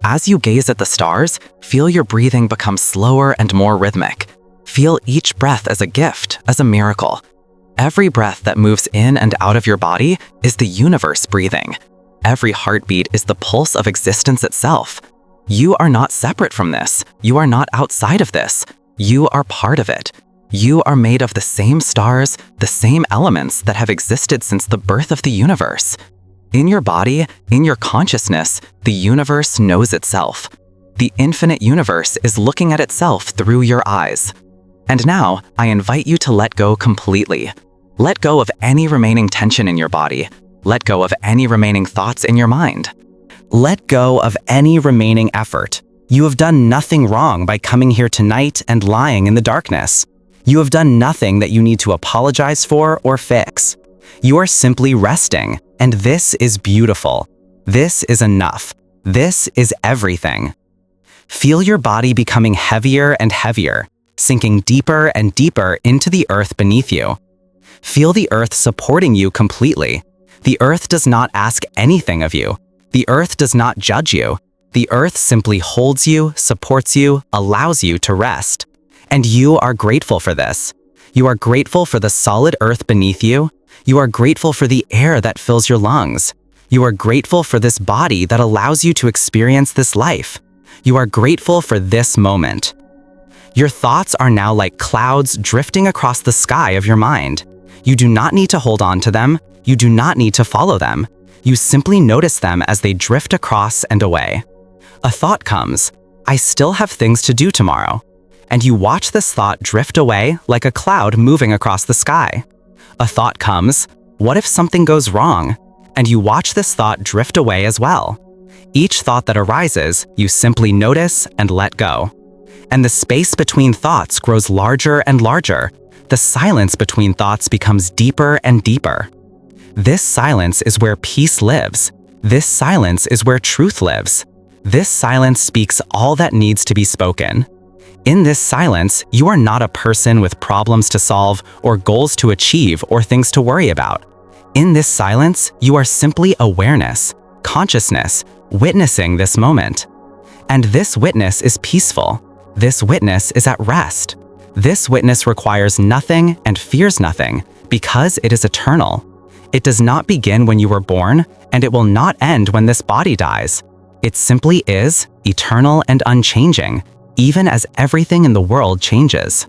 As you gaze at the stars, feel your breathing become slower and more rhythmic. Feel each breath as a gift, as a miracle. Every breath that moves in and out of your body is the universe breathing. Every heartbeat is the pulse of existence itself. You are not separate from this. You are not outside of this. You are part of it. You are made of the same stars, the same elements that have existed since the birth of the universe. In your body, in your consciousness, the universe knows itself. The infinite universe is looking at itself through your eyes. And now, I invite you to let go completely. Let go of any remaining tension in your body. Let go of any remaining thoughts in your mind. Let go of any remaining effort. You have done nothing wrong by coming here tonight and lying in the darkness. You have done nothing that you need to apologize for or fix. You are simply resting, and this is beautiful. This is enough. This is everything. Feel your body becoming heavier and heavier, sinking deeper and deeper into the earth beneath you. Feel the earth supporting you completely. The earth does not ask anything of you. The earth does not judge you. The earth simply holds you, supports you, allows you to rest. And you are grateful for this. You are grateful for the solid earth beneath you. You are grateful for the air that fills your lungs. You are grateful for this body that allows you to experience this life. You are grateful for this moment. Your thoughts are now like clouds drifting across the sky of your mind. You do not need to hold on to them. You do not need to follow them. You simply notice them as they drift across and away. A thought comes, I still have things to do tomorrow. And you watch this thought drift away like a cloud moving across the sky. A thought comes, what if something goes wrong? And you watch this thought drift away as well. Each thought that arises, you simply notice and let go. And the space between thoughts grows larger and larger. The silence between thoughts becomes deeper and deeper. This silence is where peace lives. This silence is where truth lives. This silence speaks all that needs to be spoken. In this silence, you are not a person with problems to solve or goals to achieve or things to worry about. In this silence, you are simply awareness, consciousness, witnessing this moment. And this witness is peaceful. This witness is at rest. This witness requires nothing and fears nothing because it is eternal. It does not begin when you were born, and it will not end when this body dies. It simply is eternal and unchanging, even as everything in the world changes.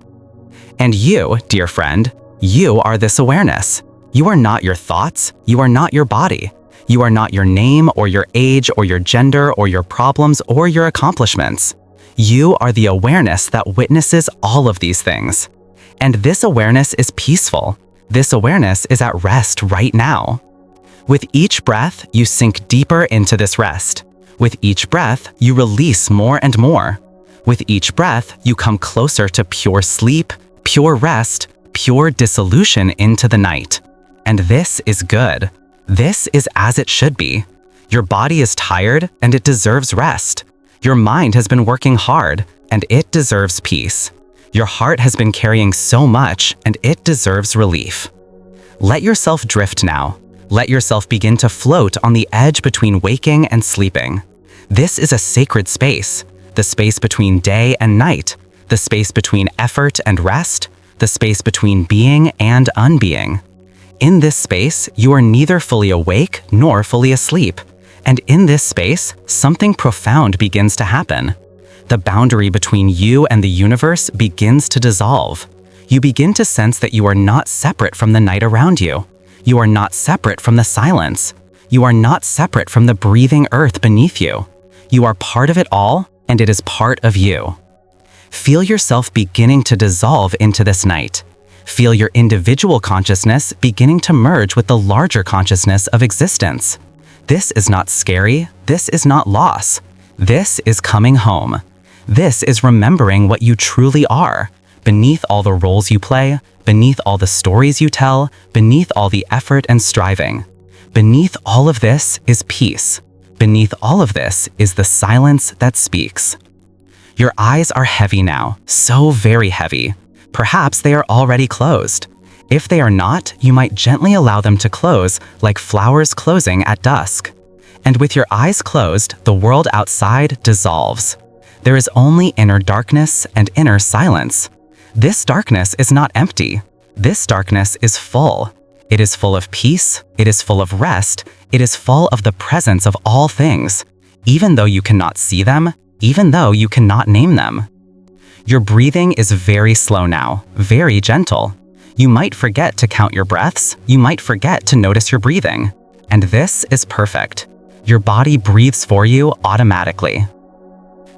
And you, dear friend, you are this awareness. You are not your thoughts. You are not your body. You are not your name or your age or your gender or your problems or your accomplishments. You are the awareness that witnesses all of these things. And this awareness is peaceful. This awareness is at rest right now. With each breath, you sink deeper into this rest. With each breath, you release more and more. With each breath, you come closer to pure sleep, pure rest, pure dissolution into the night. And this is good. This is as it should be. Your body is tired and it deserves rest. Your mind has been working hard. and it deserves peace. Your heart has been carrying so much, and it deserves relief. Let yourself drift now. Let yourself begin to float on the edge between waking and sleeping. This is a sacred space, the space between day and night, the space between effort and rest, the space between being and unbeing. In this space, you are neither fully awake nor fully asleep. And in this space, something profound begins to happen. The boundary between you and the universe begins to dissolve. You begin to sense that you are not separate from the night around you. You are not separate from the silence. You are not separate from the breathing earth beneath you. You are part of it all, and it is part of you. Feel yourself beginning to dissolve into this night. Feel your individual consciousness beginning to merge with the larger consciousness of existence. This is not scary. This is not loss. This is coming home. This is remembering what you truly are, beneath all the roles you play, beneath all the stories you tell, beneath all the effort and striving. Beneath all of this is peace. Beneath all of this is the silence that speaks. Your eyes are heavy now, so very heavy. Perhaps they are already closed. If they are not, you might gently allow them to close like flowers closing at dusk. And with your eyes closed, the world outside dissolves. There is only inner darkness and inner silence. This darkness is not empty. This darkness is full. It is full of peace. It is full of rest. It is full of the presence of all things, even though you cannot see them, even though you cannot name them. Your breathing is very slow now, very gentle. You might forget to count your breaths. You might forget to notice your breathing. And this is perfect. Your body breathes for you automatically.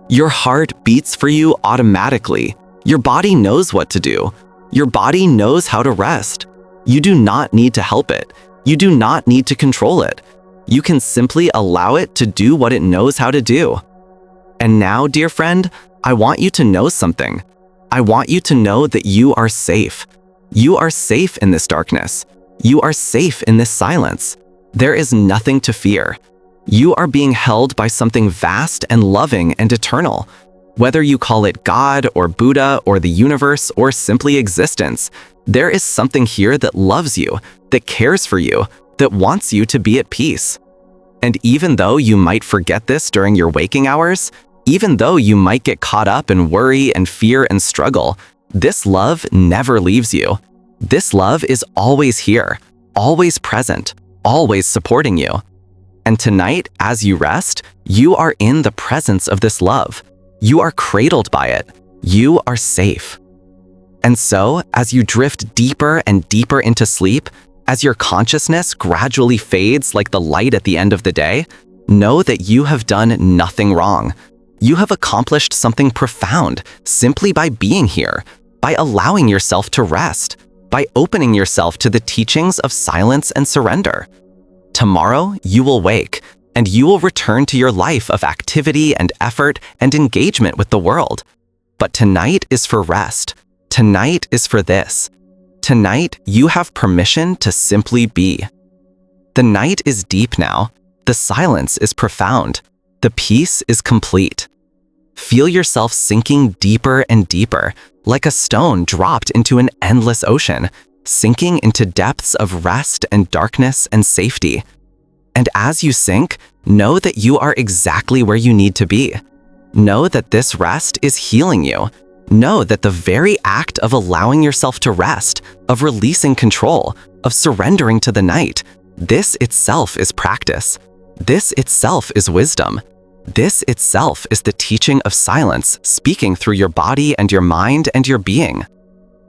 Your heart beats for you automatically. Your body knows what to do. Your body knows how to rest. You do not need to help it. You do not need to control it. You can simply allow it to do what it knows how to do. And now, dear friend, I want you to know something. I want you to know that you are safe. You are safe in this darkness. You are safe in this silence. There is nothing to fear. You are being held by something vast and loving and eternal. Whether you call it God or Buddha or the universe or simply existence, there is something here that loves you, that cares for you, that wants you to be at peace. And even though you might forget this during your waking hours, even though you might get caught up in worry and fear and struggle, this love never leaves you. This love is always here, always present, always supporting you. And tonight, as you rest, you are in the presence of this love. You are cradled by it. You are safe. And so, as you drift deeper and deeper into sleep, as your consciousness gradually fades like the light at the end of the day, know that you have done nothing wrong. You have accomplished something profound simply by being here, by allowing yourself to rest, by opening yourself to the teachings of silence and surrender. Tomorrow, you will wake, and you will return to your life of activity and effort and engagement with the world. But tonight is for rest. Tonight is for this. Tonight, you have permission to simply be. The night is deep now. The silence is profound. The peace is complete. Feel yourself sinking deeper and deeper, like a stone dropped into an endless ocean, sinking into depths of rest and darkness and safety. And as you sink, know that you are exactly where you need to be. Know that this rest is healing you. Know that the very act of allowing yourself to rest, of releasing control, of surrendering to the night, this itself is practice. This itself is wisdom. This itself is the teaching of silence speaking through your body and your mind and your being.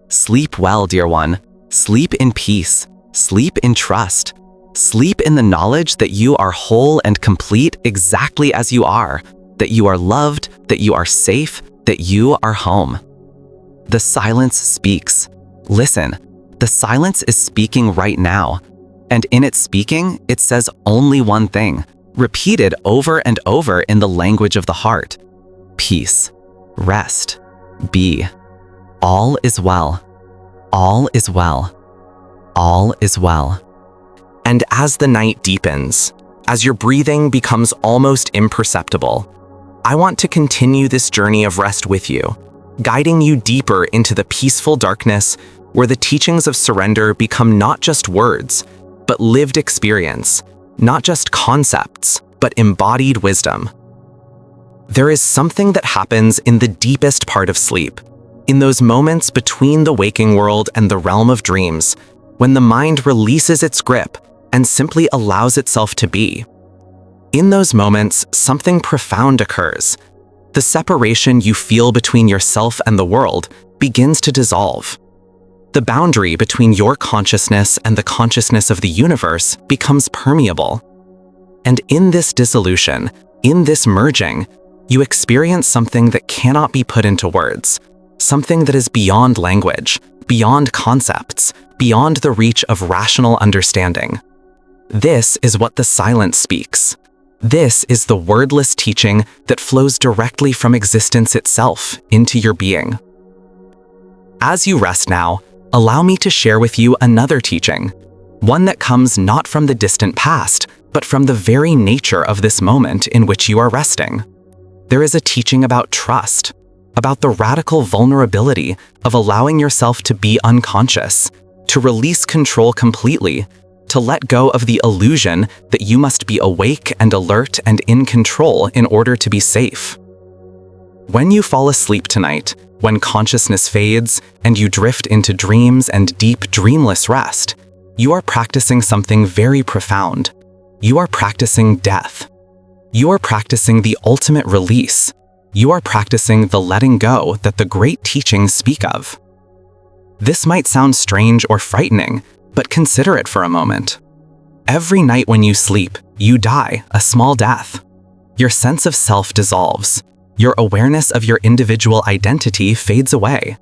Sleep well, dear one. Sleep in peace. Sleep in trust. Sleep in the knowledge that you are whole and complete exactly as you are, that you are loved, that you are safe, that you are home. The silence speaks. Listen, the silence is speaking right now. And in its speaking, it says only one thing, repeated over and over in the language of the heart. Peace. Rest. Be. All is well. All is well. All is well. And as the night deepens, as your breathing becomes almost imperceptible, I want to continue this journey of rest with you, guiding you deeper into the peaceful darkness where the teachings of surrender become not just words, but lived experience, not just concepts, but embodied wisdom. There is something that happens in the deepest part of sleep, in those moments between the waking world and the realm of dreams, when the mind releases its grip and simply allows itself to be. In those moments, something profound occurs. The separation you feel between yourself and the world begins to dissolve. The boundary between your consciousness and the consciousness of the universe becomes permeable. And in this dissolution, in this merging, you experience something that cannot be put into words, something that is beyond language, beyond concepts, beyond the reach of rational understanding. This is what the silence speaks. This is the wordless teaching that flows directly from existence itself into your being. As you rest now, allow me to share with you another teaching, one that comes not from the distant past, but from the very nature of this moment in which you are resting. There is a teaching about trust, about the radical vulnerability of allowing yourself to be unconscious, to release control completely, to let go of the illusion that you must be awake and alert and in control in order to be safe. When you fall asleep tonight, when consciousness fades and you drift into dreams and deep dreamless rest, you are practicing something very profound. You are practicing death. You are practicing the ultimate release. You are practicing the letting go that the great teachings speak of. This might sound strange or frightening, but consider it for a moment. Every night when you sleep, you die a small death. Your sense of self dissolves. Your awareness of your individual identity fades away.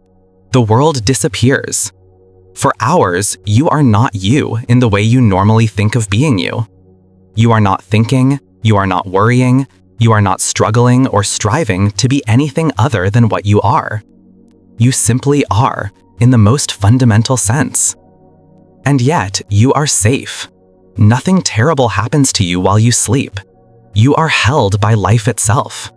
The world disappears. For hours, you are not you in the way you normally think of being you. You are not thinking, you are not worrying, you are not struggling or striving to be anything other than what you are. You simply are, in the most fundamental sense. And yet, you are safe. Nothing terrible happens to you while you sleep. You are held by life itself.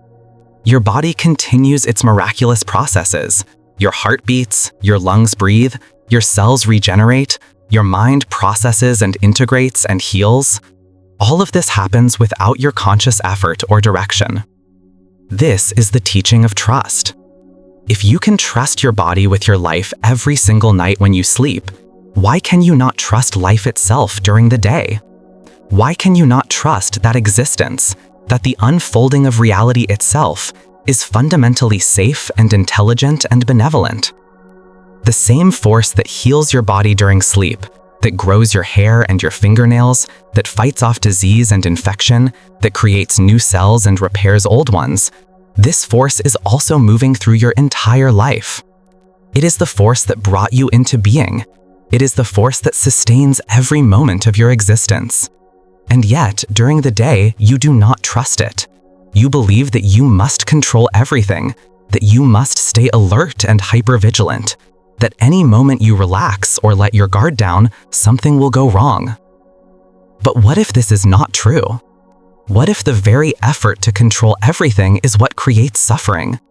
Your body continues its miraculous processes. Your heart beats, your lungs breathe, your cells regenerate, your mind processes and integrates and heals. All of this happens without your conscious effort or direction. This is the teaching of trust. If you can trust your body with your life every single night when you sleep, why can you not trust life itself during the day? Why can you not trust that existence, that the unfolding of reality itself is fundamentally safe and intelligent and benevolent? The same force that heals your body during sleep, that grows your hair and your fingernails, that fights off disease and infection, that creates new cells and repairs old ones, this force is also moving through your entire life. It is the force that brought you into being. It is the force that sustains every moment of your existence. And yet, during the day, you do not trust it. You believe that you must control everything, that you must stay alert and hypervigilant, that any moment you relax or let your guard down, something will go wrong. But what if this is not true? What if the very effort to control everything is what creates suffering?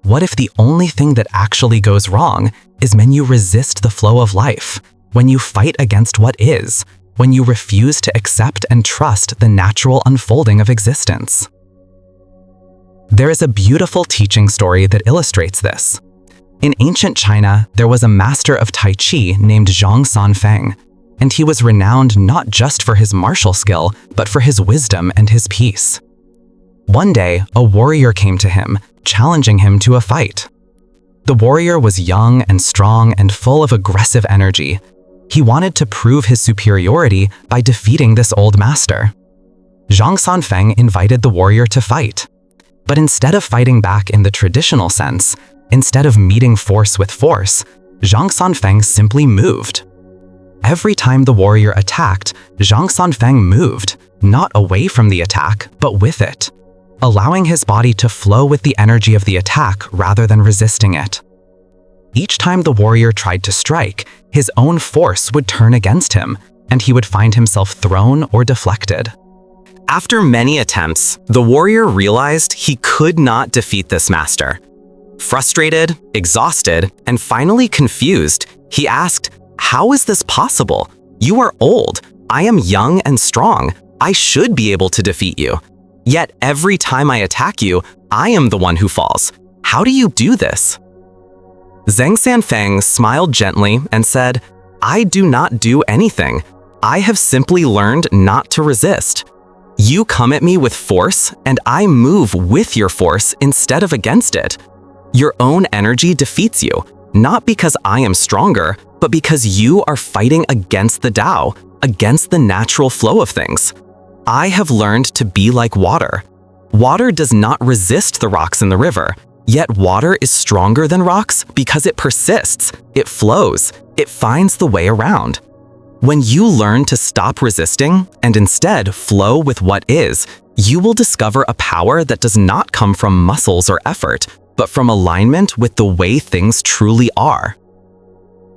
What if the only thing that actually goes wrong is when you resist the flow of life, when you fight against what is, when you refuse to accept and trust the natural unfolding of existence? There is a beautiful teaching story that illustrates this. In ancient China, there was a master of Tai Chi named Zhang Sanfeng, and he was renowned not just for his martial skill, but for his wisdom and his peace. One day, a warrior came to him, challenging him to a fight. The warrior was young and strong and full of aggressive energy. He wanted to prove his superiority by defeating this old master. Zhang Sanfeng invited the warrior to fight. But instead of fighting back in the traditional sense, instead of meeting force with force, Zhang Sanfeng simply moved. Every time the warrior attacked, Zhang Sanfeng moved, not away from the attack, but with it, allowing his body to flow with the energy of the attack rather than resisting it. Each time the warrior tried to strike, his own force would turn against him, and he would find himself thrown or deflected. After many attempts, the warrior realized he could not defeat this master. Frustrated, exhausted, and finally confused, he asked, "How is this possible? You are old. I am young and strong. I should be able to defeat you. Yet every time I attack you, I am the one who falls. How do you do this?" Zhang Sanfeng smiled gently and said, "I do not do anything. I have simply learned not to resist. You come at me with force, and I move with your force instead of against it. Your own energy defeats you, not because I am stronger, but because you are fighting against the Tao, against the natural flow of things. I have learned to be like water. Water does not resist the rocks in the river, yet water is stronger than rocks because it persists, it flows, it finds the way around. When you learn to stop resisting and instead flow with what is, you will discover a power that does not come from muscles or effort, but from alignment with the way things truly are."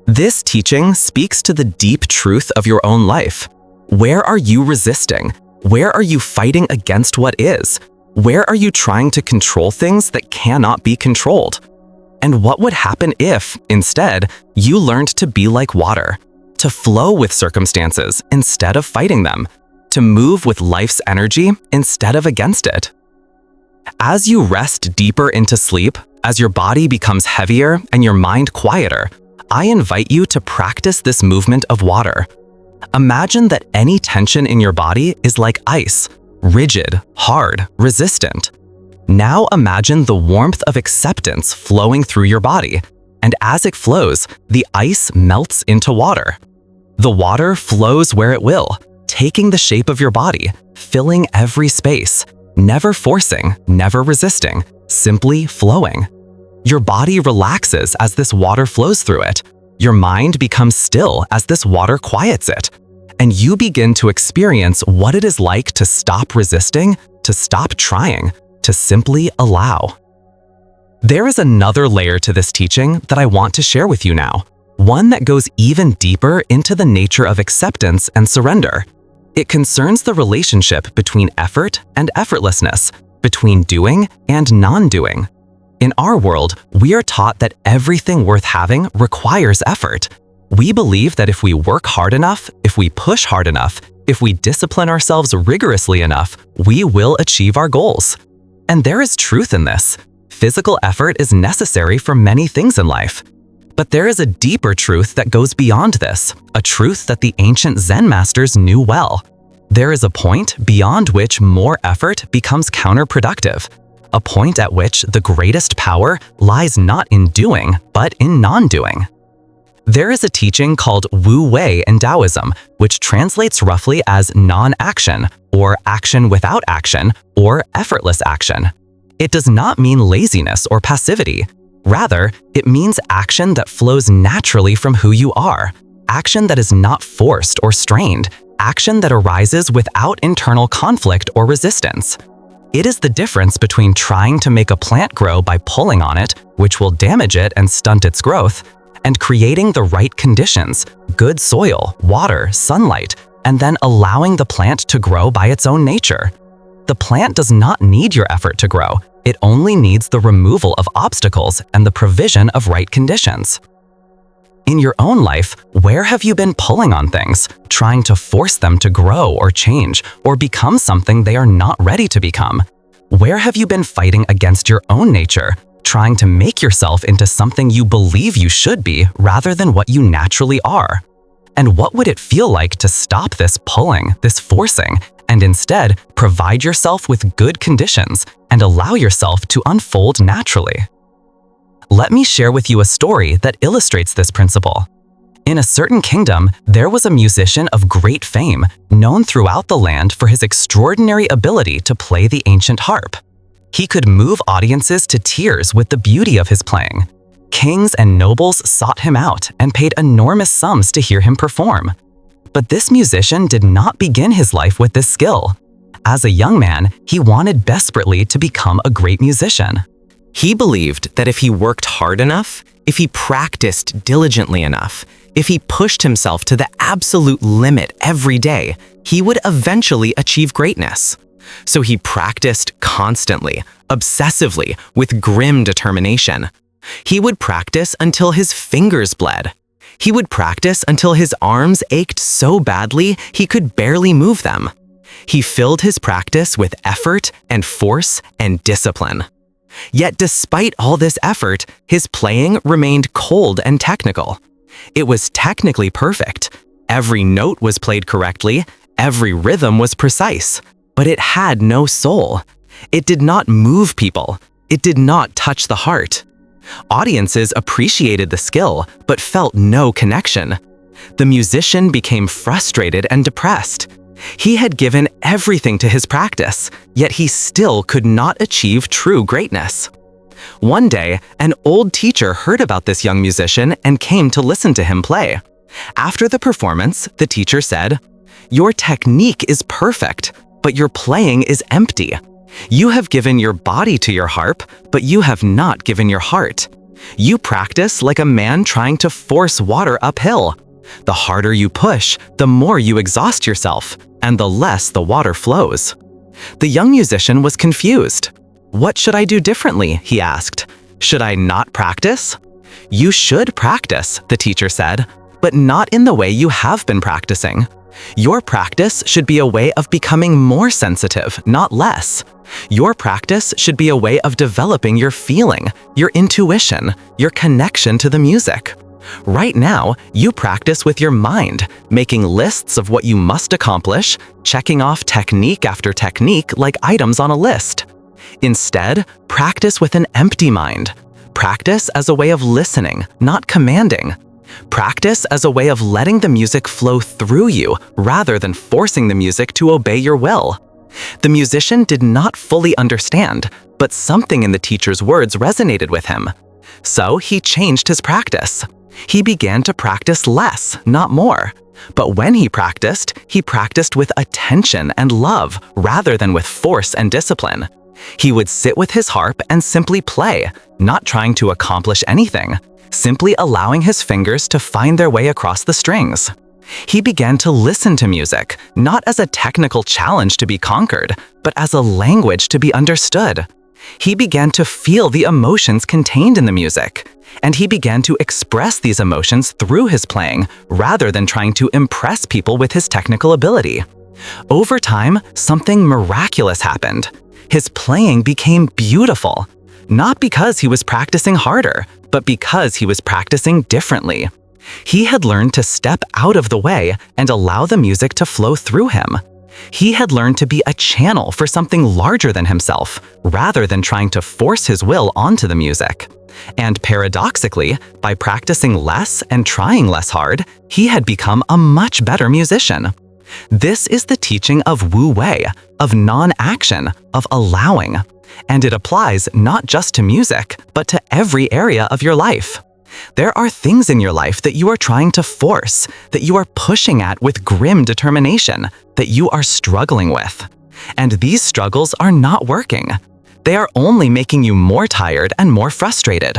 This teaching speaks to the deep truth of your own life. Where are you resisting? Where are you fighting against what is? Where are you trying to control things that cannot be controlled? And what would happen if, instead, you learned to be like water, to flow with circumstances instead of fighting them, to move with life's energy instead of against it? As you rest deeper into sleep, as your body becomes heavier and your mind quieter, I invite you to practice this movement of water. Imagine that any tension in your body is like ice, rigid, hard, resistant. Now imagine the warmth of acceptance flowing through your body, and as it flows, the ice melts into water. The water flows where it will, taking the shape of your body, filling every space, never forcing, never resisting, simply flowing. Your body relaxes as this water flows through it. Your mind becomes still as this water quiets it. And you begin to experience what it is like to stop resisting, to stop trying, to simply allow. There is another layer to this teaching that I want to share with you now, one that goes even deeper into the nature of acceptance and surrender. It concerns the relationship between effort and effortlessness, between doing and non-doing. In our world, we are taught that everything worth having requires effort. We believe that if we work hard enough, if we push hard enough, if we discipline ourselves rigorously enough, we will achieve our goals. And there is truth in this. Physical effort is necessary for many things in life. But there is a deeper truth that goes beyond this, a truth that the ancient Zen masters knew well. There is a point beyond which more effort becomes counterproductive, a point at which the greatest power lies not in doing, but in non-doing. There is a teaching called Wu Wei in Taoism, which translates roughly as non-action, or action without action, or effortless action. It does not mean laziness or passivity. Rather, it means action that flows naturally from who you are, action that is not forced or strained, action that arises without internal conflict or resistance. It is the difference between trying to make a plant grow by pulling on it, which will damage it and stunt its growth, and creating the right conditions, good soil, water, sunlight, and then allowing the plant to grow by its own nature. The plant does not need your effort to grow. It only needs the removal of obstacles and the provision of right conditions. In your own life, where have you been pulling on things, trying to force them to grow or change or become something they are not ready to become? Where have you been fighting against your own nature, trying to make yourself into something you believe you should be rather than what you naturally are? And what would it feel like to stop this pulling, this forcing, and instead provide yourself with good conditions and allow yourself to unfold naturally? Let me share with you a story that illustrates this principle. In a certain kingdom, there was a musician of great fame, known throughout the land for his extraordinary ability to play the ancient harp. He could move audiences to tears with the beauty of his playing. Kings and nobles sought him out and paid enormous sums to hear him perform. But this musician did not begin his life with this skill. As a young man, he wanted desperately to become a great musician. He believed that if he worked hard enough, if he practiced diligently enough, If he pushed himself to the absolute limit every day, he would eventually achieve greatness. So he practiced constantly, obsessively, with grim determination. He would practice until his fingers bled. He would practice until his arms ached so badly he could barely move them. He filled his practice with effort and force and discipline. Yet despite all this effort, his playing remained cold and technical. It was technically perfect. Every note was played correctly, every rhythm was precise, but it had no soul. It did not move people. It did not touch the heart. Audiences appreciated the skill, but felt no connection. The musician became frustrated and depressed. He had given everything to his practice, yet he still could not achieve true greatness. One day, an old teacher heard about this young musician and came to listen to him play. After the performance, the teacher said, "Your technique is perfect, but your playing is empty. You have given your body to your harp, but you have not given your heart. You practice like a man trying to force water uphill. The harder you push, the more you exhaust yourself, and the less the water flows." The young musician was confused. "What should I do differently?" he asked. "Should I not practice?" "You should practice," the teacher said, "but not in the way you have been practicing. Your practice should be a way of becoming more sensitive, not less. Your practice should be a way of developing your feeling, your intuition, your connection to the music. Right now, you practice with your mind, making lists of what you must accomplish, checking off technique after technique like items on a list. Instead, practice with an empty mind. Practice as a way of listening, not commanding. Practice as a way of letting the music flow through you rather than forcing the music to obey your will." The musician did not fully understand, but something in the teacher's words resonated with him. So he changed his practice. He began to practice less, not more. But when he practiced with attention and love rather than with force and discipline. He would sit with his harp and simply play, not trying to accomplish anything, simply allowing his fingers to find their way across the strings. He began to listen to music, not as a technical challenge to be conquered, but as a language to be understood. He began to feel the emotions contained in the music, and he began to express these emotions through his playing rather than trying to impress people with his technical ability. Over time, something miraculous happened. His playing became beautiful, not because he was practicing harder, but because he was practicing differently. He had learned to step out of the way and allow the music to flow through him. He had learned to be a channel for something larger than himself, rather than trying to force his will onto the music. And paradoxically, by practicing less and trying less hard, he had become a much better musician. This is the teaching of Wu Wei, of non-action, of allowing. And it applies not just to music, but to every area of your life. There are things in your life that you are trying to force, that you are pushing at with grim determination, that you are struggling with. And these struggles are not working. They are only making you more tired and more frustrated.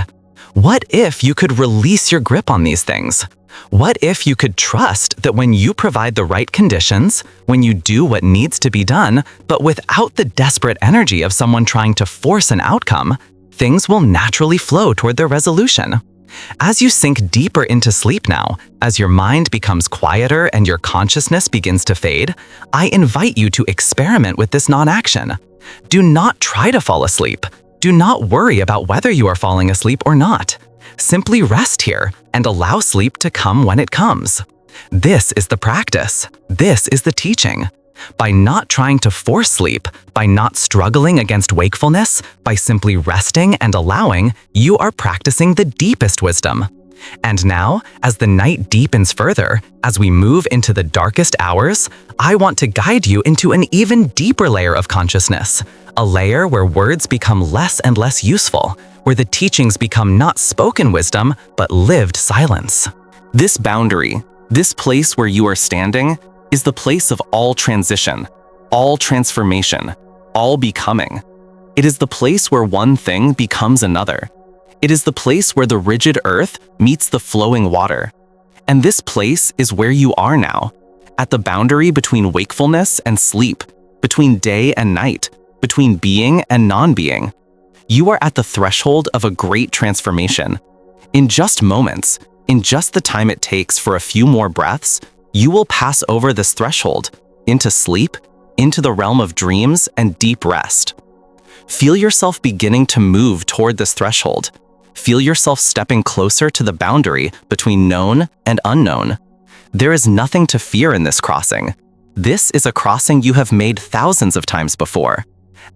What if you could release your grip on these things? What if you could trust that when you provide the right conditions, when you do what needs to be done, but without the desperate energy of someone trying to force an outcome, things will naturally flow toward their resolution? As you sink deeper into sleep now, as your mind becomes quieter and your consciousness begins to fade, I invite you to experiment with this non-action. Do not try to fall asleep. Do not worry about whether you are falling asleep or not. Simply rest here and allow sleep to come when it comes. This is the practice. This is the teaching. By not trying to force sleep, by not struggling against wakefulness, by simply resting and allowing, you are practicing the deepest wisdom. And now, as the night deepens further, as we move into the darkest hours, I want to guide you into an even deeper layer of consciousness, a layer where words become less and less useful, where the teachings become not spoken wisdom, but lived silence. This boundary, this place where you are standing, is the place of all transition, all transformation, all becoming. It is the place where one thing becomes another. It is the place where the rigid earth meets the flowing water. And this place is where you are now, at the boundary between wakefulness and sleep, between day and night, between being and non-being. You are at the threshold of a great transformation. In just moments, in just the time it takes for a few more breaths, you will pass over this threshold, into sleep, into the realm of dreams and deep rest. Feel yourself beginning to move toward this threshold. Feel yourself stepping closer to the boundary between known and unknown. There is nothing to fear in this crossing. This is a crossing you have made thousands of times before.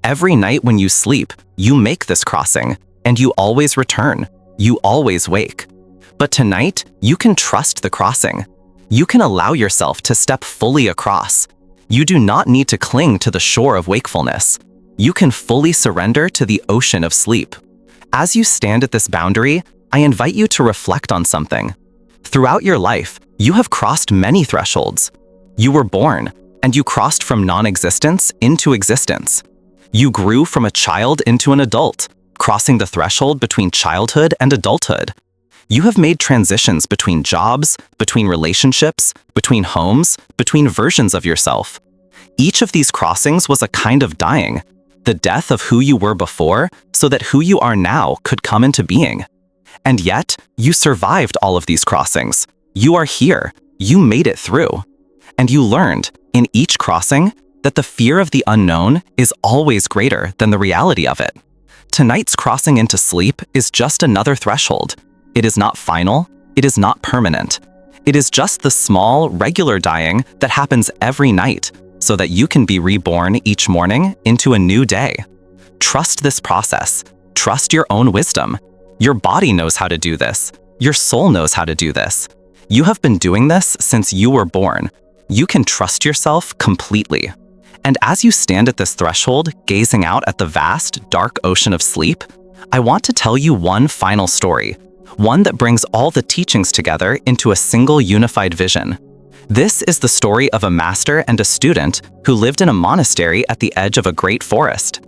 Every night when you sleep, you make this crossing, and you always return. You always wake. But tonight, you can trust the crossing. You can allow yourself to step fully across. You do not need to cling to the shore of wakefulness. You can fully surrender to the ocean of sleep. As you stand at this boundary, I invite you to reflect on something. Throughout your life, you have crossed many thresholds. You were born, and you crossed from non-existence into existence. You grew from a child into an adult, crossing the threshold between childhood and adulthood. You have made transitions between jobs, between relationships, between homes, between versions of yourself. Each of these crossings was a kind of dying, the death of who you were before, so that who you are now could come into being. And yet, you survived all of these crossings. You are here. You made it through. And you learned, in each crossing, that the fear of the unknown is always greater than the reality of it. Tonight's crossing into sleep is just another threshold. It is not final. It is not permanent. It is just the small, regular dying that happens every night, so that you can be reborn each morning into a new day. Trust this process. Trust your own wisdom. Your body knows how to do this. Your soul knows how to do this. You have been doing this since you were born. You can trust yourself completely. And as you stand at this threshold, gazing out at the vast, dark ocean of sleep, I want to tell you one final story, one that brings all the teachings together into a single unified vision. This is the story of a master and a student who lived in a monastery at the edge of a great forest.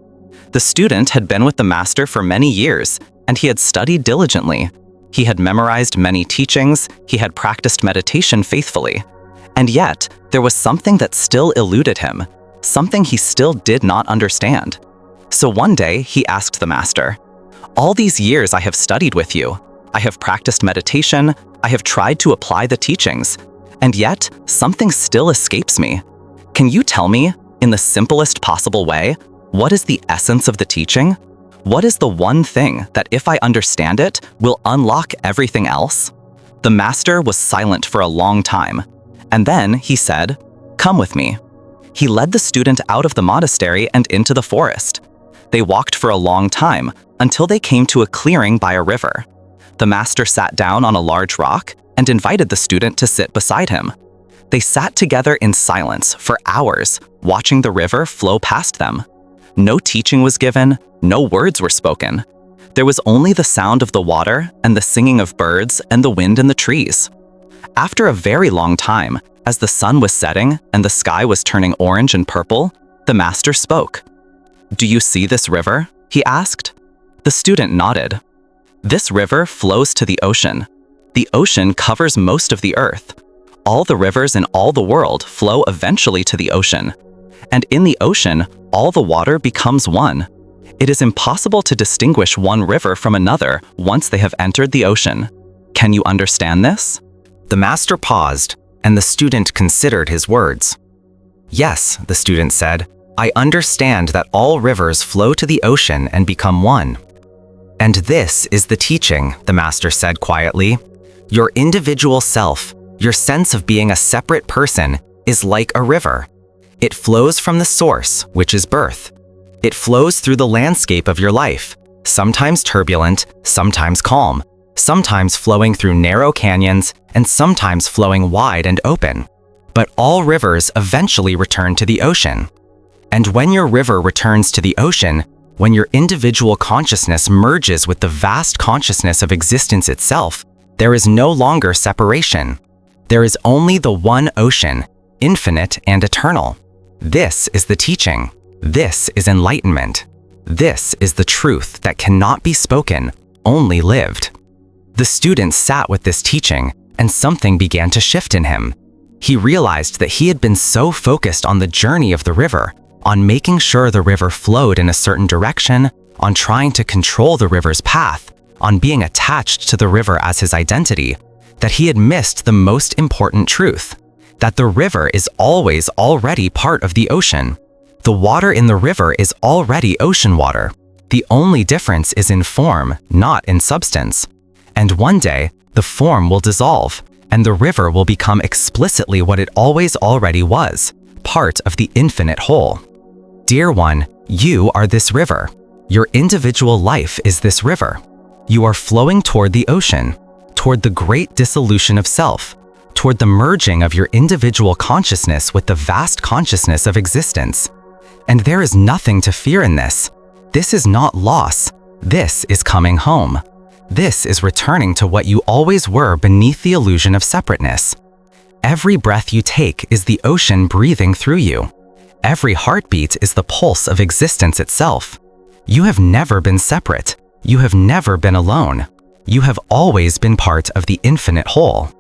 The student had been with the master for many years, and he had studied diligently. He had memorized many teachings, he had practiced meditation faithfully. And yet, there was something that still eluded him, something he still did not understand. So one day, he asked the master, "All these years I have studied with you. I have practiced meditation, I have tried to apply the teachings, and yet something still escapes me. Can you tell me, in the simplest possible way, what is the essence of the teaching? What is the one thing that if I understand it, will unlock everything else?" The master was silent for a long time, and then he said, "Come with me." He led the student out of the monastery and into the forest. They walked for a long time until they came to a clearing by a river. The master sat down on a large rock and invited the student to sit beside him. They sat together in silence for hours, watching the river flow past them. No teaching was given, no words were spoken. There was only the sound of the water and the singing of birds and the wind in the trees. After a very long time, as the sun was setting and the sky was turning orange and purple, the master spoke. "Do you see this river?" he asked. The student nodded. "This river flows to the ocean. The ocean covers most of the earth. All the rivers in all the world flow eventually to the ocean. And in the ocean, all the water becomes one. It is impossible to distinguish one river from another once they have entered the ocean. Can you understand this?" The master paused, and the student considered his words. "Yes," the student said, "I understand that all rivers flow to the ocean and become one." "And this is the teaching," the master said quietly. "Your individual self, your sense of being a separate person, is like a river. It flows from the source, which is birth. It flows through the landscape of your life, sometimes turbulent, sometimes calm, sometimes flowing through narrow canyons, and sometimes flowing wide and open. But all rivers eventually return to the ocean. And when your river returns to the ocean, when your individual consciousness merges with the vast consciousness of existence itself, there is no longer separation. There is only the one ocean, infinite and eternal. This is the teaching. This is enlightenment. This is the truth that cannot be spoken, only lived." The student sat with this teaching, and something began to shift in him. He realized that he had been so focused on the journey of the river, on making sure the river flowed in a certain direction, on trying to control the river's path, on being attached to the river as his identity, that he had missed the most important truth, that the river is always already part of the ocean. The water in the river is already ocean water. The only difference is in form, not in substance. And one day, the form will dissolve, and the river will become explicitly what it always already was, part of the infinite whole. Dear one, you are this river. Your individual life is this river. You are flowing toward the ocean, toward the great dissolution of self, toward the merging of your individual consciousness with the vast consciousness of existence. And there is nothing to fear in this. This is not loss. This is coming home. This is returning to what you always were beneath the illusion of separateness. Every breath you take is the ocean breathing through you. Every heartbeat is the pulse of existence itself. You have never been separate. You have never been alone. You have always been part of the infinite whole.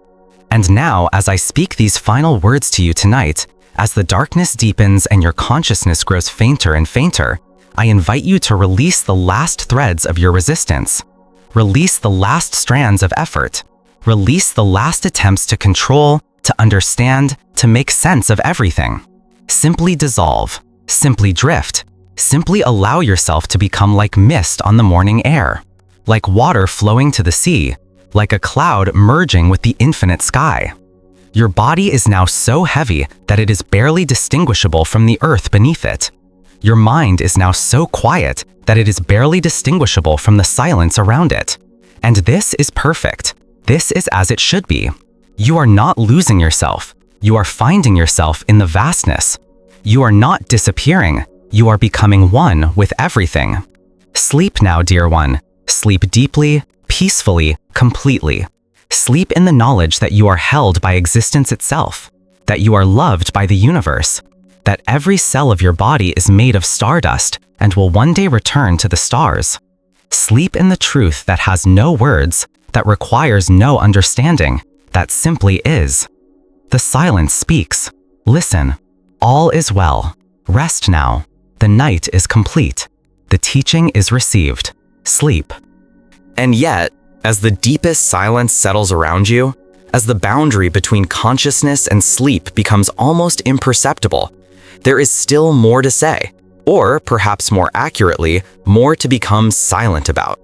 And now, as I speak these final words to you tonight, as the darkness deepens and your consciousness grows fainter and fainter, I invite you to release the last threads of your resistance. Release the last strands of effort. Release the last attempts to control, to understand, to make sense of everything. Simply dissolve. Simply drift. Simply allow yourself to become like mist on the morning air, like water flowing to the sea, like a cloud merging with the infinite sky. Your body is now so heavy that it is barely distinguishable from the earth beneath it. Your mind is now so quiet that it is barely distinguishable from the silence around it. And this is perfect. This is as it should be. You are not losing yourself. You are finding yourself in the vastness. You are not disappearing. You are becoming one with everything. Sleep now, dear one. Sleep deeply, peacefully, completely. Sleep in the knowledge that you are held by existence itself, that you are loved by the universe, that every cell of your body is made of stardust and will one day return to the stars. Sleep in the truth that has no words, that requires no understanding, that simply is. The silence speaks. Listen. All is well. Rest now. The night is complete. The teaching is received. Sleep. And yet, as the deepest silence settles around you, as the boundary between consciousness and sleep becomes almost imperceptible, there is still more to say, or perhaps more accurately, more to become silent about.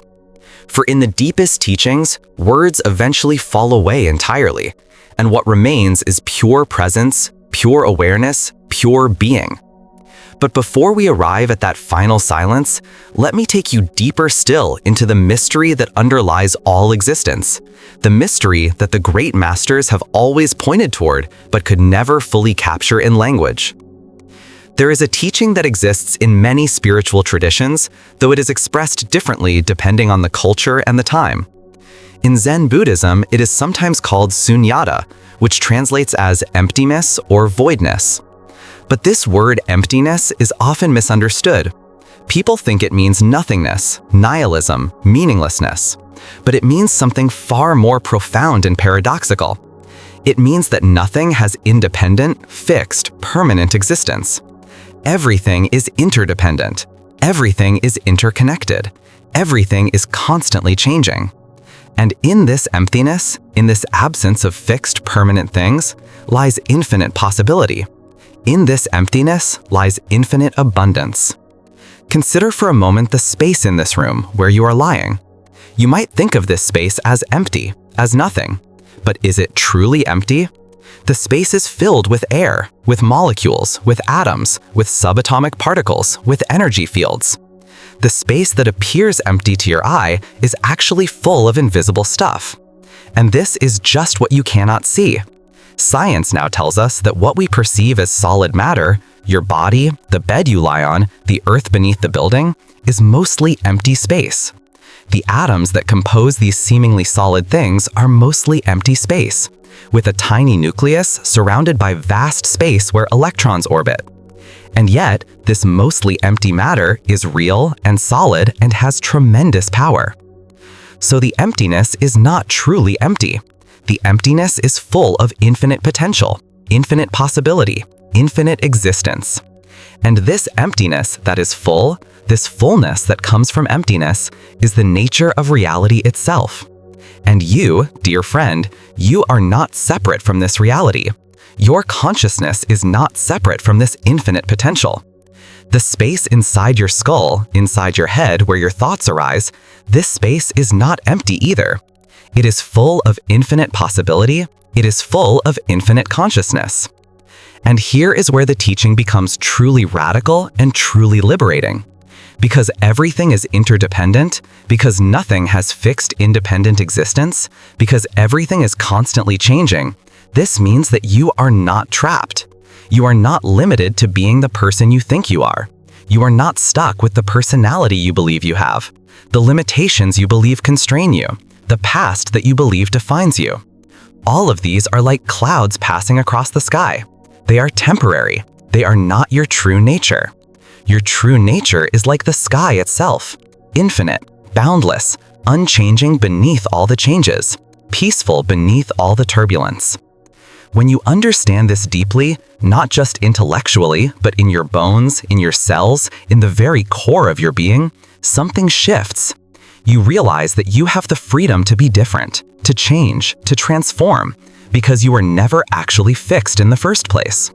For in the deepest teachings, words eventually fall away entirely, and what remains is pure presence, pure awareness, pure being. But before we arrive at that final silence, let me take you deeper still into the mystery that underlies all existence, the mystery that the great masters have always pointed toward but could never fully capture in language. There is a teaching that exists in many spiritual traditions, though it is expressed differently depending on the culture and the time. In Zen Buddhism, it is sometimes called sunyata, which translates as emptiness or voidness. But this word emptiness is often misunderstood. People think it means nothingness, nihilism, meaninglessness. But it means something far more profound and paradoxical. It means that nothing has independent, fixed, permanent existence. Everything is interdependent. Everything is interconnected. Everything is constantly changing. And in this emptiness, in this absence of fixed, permanent things, lies infinite possibility. In this emptiness lies infinite abundance. Consider for a moment the space in this room where you are lying. You might think of this space as empty, as nothing. But is it truly empty? The space is filled with air, with molecules, with atoms, with subatomic particles, with energy fields. The space that appears empty to your eye is actually full of invisible stuff. And this is just what you cannot see. Science now tells us that what we perceive as solid matter, your body, the bed you lie on, the earth beneath the building, is mostly empty space. The atoms that compose these seemingly solid things are mostly empty space, with a tiny nucleus surrounded by vast space where electrons orbit. And yet, this mostly empty matter is real and solid and has tremendous power. So the emptiness is not truly empty. The emptiness is full of infinite potential, infinite possibility, infinite existence. And this emptiness that is full, this fullness that comes from emptiness, is the nature of reality itself. And you, dear friend, you are not separate from this reality. Your consciousness is not separate from this infinite potential. The space inside your skull, inside your head where your thoughts arise, this space is not empty either. It is full of infinite possibility. It is full of infinite consciousness. And here is where the teaching becomes truly radical and truly liberating. Because everything is interdependent, because nothing has fixed independent existence, because everything is constantly changing, this means that you are not trapped. You are not limited to being the person you think you are. You are not stuck with the personality you believe you have, the limitations you believe constrain you, the past that you believe defines you. All of these are like clouds passing across the sky. They are temporary. They are not your true nature. Your true nature is like the sky itself, infinite, boundless, unchanging beneath all the changes, peaceful beneath all the turbulence. When you understand this deeply, not just intellectually, but in your bones, in your cells, in the very core of your being, something shifts. You realize that you have the freedom to be different, to change, to transform, because you were never actually fixed in the first place.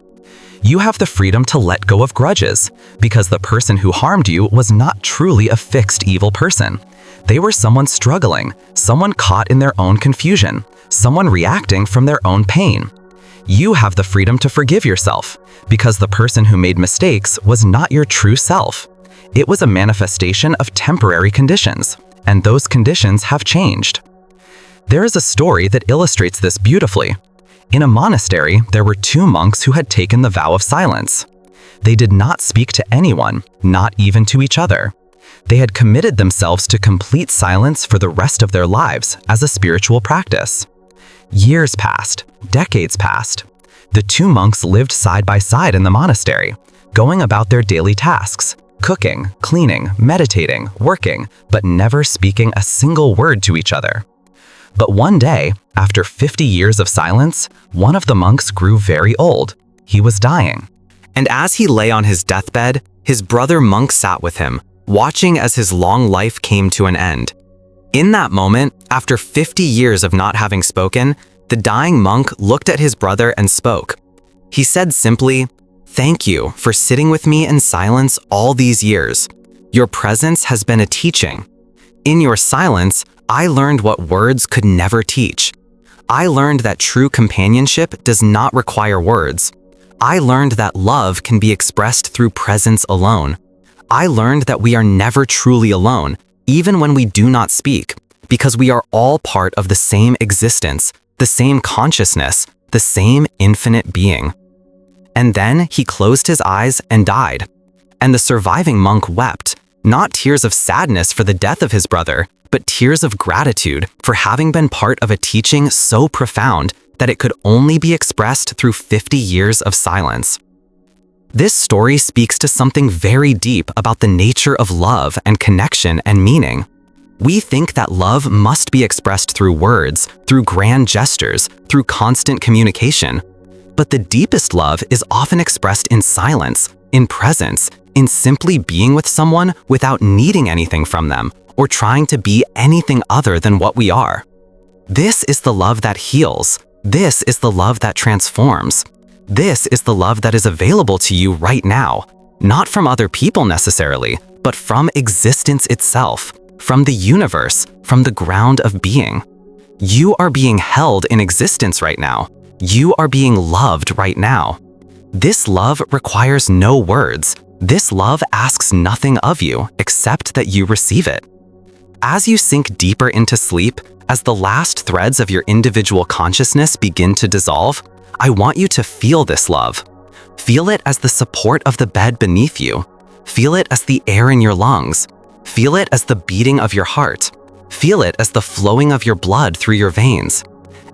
You have the freedom to let go of grudges, because the person who harmed you was not truly a fixed evil person. They were someone struggling, someone caught in their own confusion, someone reacting from their own pain. You have the freedom to forgive yourself, because the person who made mistakes was not your true self. It was a manifestation of temporary conditions, and those conditions have changed. There is a story that illustrates this beautifully. In a monastery, there were two monks who had taken the vow of silence. They did not speak to anyone, not even to each other. They had committed themselves to complete silence for the rest of their lives as a spiritual practice. Years passed, decades passed. The two monks lived side by side in the monastery, going about their daily tasks, cooking, cleaning, meditating, working, but never speaking a single word to each other. But one day, after 50 years of silence, one of the monks grew very old. He was dying. And as he lay on his deathbed, his brother monk sat with him, watching as his long life came to an end. In that moment, after 50 years of not having spoken, the dying monk looked at his brother and spoke. He said simply, "Thank you for sitting with me in silence all these years. Your presence has been a teaching. In your silence, I learned what words could never teach. I learned that true companionship does not require words. I learned that love can be expressed through presence alone. I learned that we are never truly alone, even when we do not speak, because we are all part of the same existence, the same consciousness, the same infinite being." And then he closed his eyes and died. And the surviving monk wept, not tears of sadness for the death of his brother, but tears of gratitude for having been part of a teaching so profound that it could only be expressed through 50 years of silence. This story speaks to something very deep about the nature of love and connection and meaning. We think that love must be expressed through words, through grand gestures, through constant communication. But the deepest love is often expressed in silence, in presence, in simply being with someone without needing anything from them, or trying to be anything other than what we are. This is the love that heals. This is the love that transforms. This is the love that is available to you right now, not from other people necessarily, but from existence itself, from the universe, from the ground of being. You are being held in existence right now. You are being loved right now. This love requires no words. This love asks nothing of you except that you receive it. As you sink deeper into sleep, as the last threads of your individual consciousness begin to dissolve, I want you to feel this love. Feel it as the support of the bed beneath you. Feel it as the air in your lungs. Feel it as the beating of your heart. Feel it as the flowing of your blood through your veins.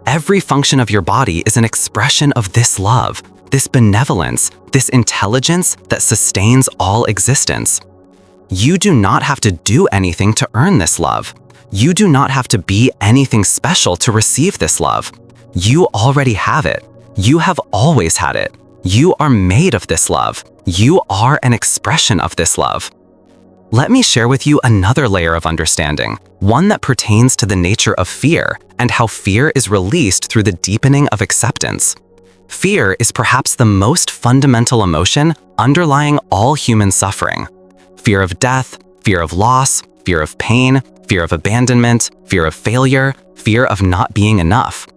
Every function of your body is an expression of this love, this benevolence, this intelligence that sustains all existence. You do not have to do anything to earn this love. You do not have to be anything special to receive this love. You already have it. You have always had it. You are made of this love. You are an expression of this love. Let me share with you another layer of understanding, one that pertains to the nature of fear and how fear is released through the deepening of acceptance. Fear is perhaps the most fundamental emotion underlying all human suffering. Fear of death, fear of loss, fear of pain, fear of abandonment, fear of failure, fear of not being enough.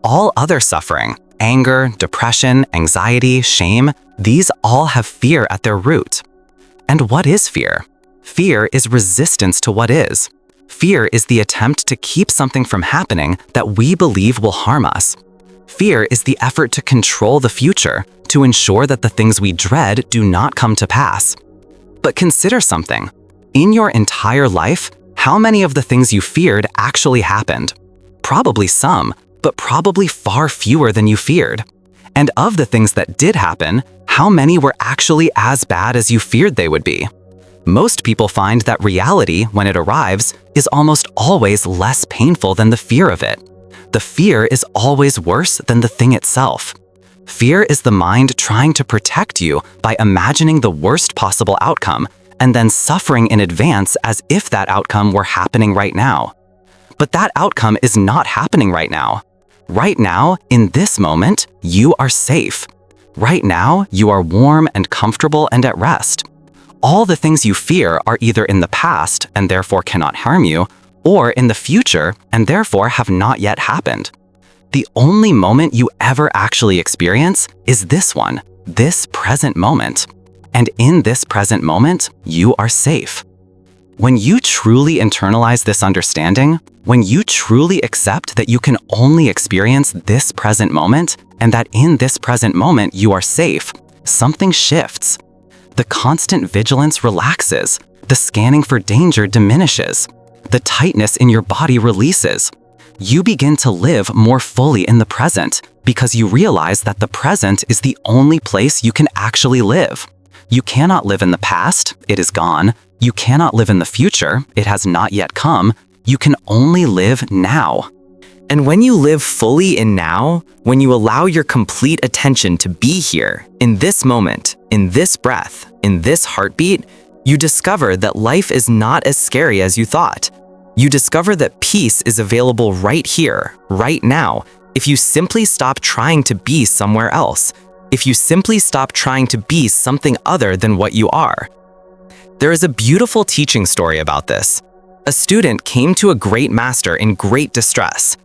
All other suffering, anger, depression, anxiety, shame, these all have fear at their root. And what is fear? Fear is resistance to what is. Fear is the attempt to keep something from happening that we believe will harm us. Fear is the effort to control the future, to ensure that the things we dread do not come to pass. But consider something. In your entire life, how many of the things you feared actually happened? Probably some, but probably far fewer than you feared. And of the things that did happen, how many were actually as bad as you feared they would be? Most people find that reality, when it arrives, is almost always less painful than the fear of it. The fear is always worse than the thing itself. Fear is the mind trying to protect you by imagining the worst possible outcome and then suffering in advance as if that outcome were happening right now. But that outcome is not happening right now. Right now, in this moment, you are safe. Right now, you are warm and comfortable and at rest. All the things you fear are either in the past and therefore cannot harm you, or in the future and therefore have not yet happened. The only moment you ever actually experience is this one, this present moment. And in this present moment, you are safe. When you truly internalize this understanding, when you truly accept that you can only experience this present moment and that in this present moment you are safe, something shifts. The constant vigilance relaxes, the scanning for danger diminishes, the tightness in your body releases. You begin to live more fully in the present because you realize that the present is the only place you can actually live. You cannot live in the past, it is gone. You cannot live in the future, it has not yet come. You can only live now. And when you live fully in now, when you allow your complete attention to be here, in this moment, in this breath, in this heartbeat, you discover that life is not as scary as you thought. You discover that peace is available right here, right now, if you simply stop trying to be somewhere else, if you simply stop trying to be something other than what you are. There is a beautiful teaching story about this. A student came to a great master in great distress.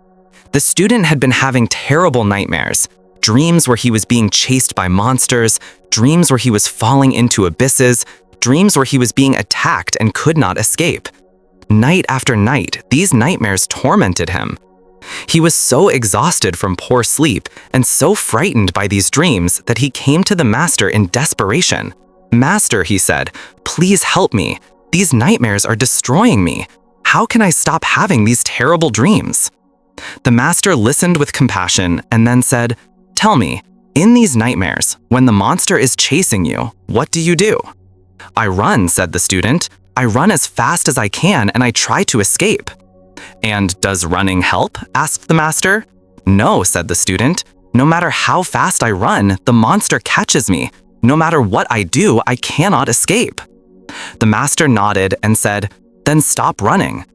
The student had been having terrible nightmares, dreams where he was being chased by monsters, dreams where he was falling into abysses, dreams where he was being attacked and could not escape. Night after night, these nightmares tormented him. He was so exhausted from poor sleep and so frightened by these dreams that he came to the master in desperation. "Master," he said, "please help me. These nightmares are destroying me. How can I stop having these terrible dreams?" The master listened with compassion and then said, "Tell me, in these nightmares, when the monster is chasing you, what do you do?" "I run," said the student. "I run as fast as I can and I try to escape." "And does running help?" asked the master. "No," said the student. "No matter how fast I run, the monster catches me. No matter what I do, I cannot escape." The master nodded and said, "Then stop running.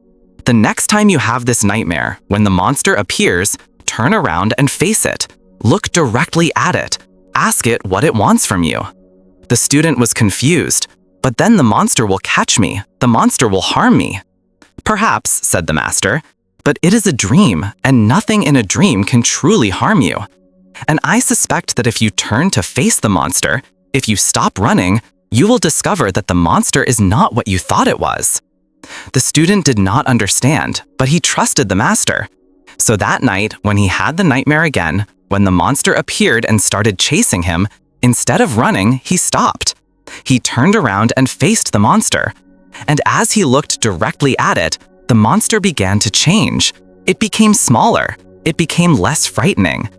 The next time you have this nightmare, when the monster appears, turn around and face it. Look directly at it. Ask it what it wants from you." The student was confused. "But then the monster will catch me. The monster will harm me." "Perhaps," said the master, "but it is a dream, and nothing in a dream can truly harm you. And I suspect that if you turn to face the monster, if you stop running, you will discover that the monster is not what you thought it was." The student did not understand, but he trusted the master. So that night, when he had the nightmare again, when the monster appeared and started chasing him, instead of running, he stopped. He turned around and faced the monster. And as he looked directly at it, the monster began to change. It became smaller. It became less frightening.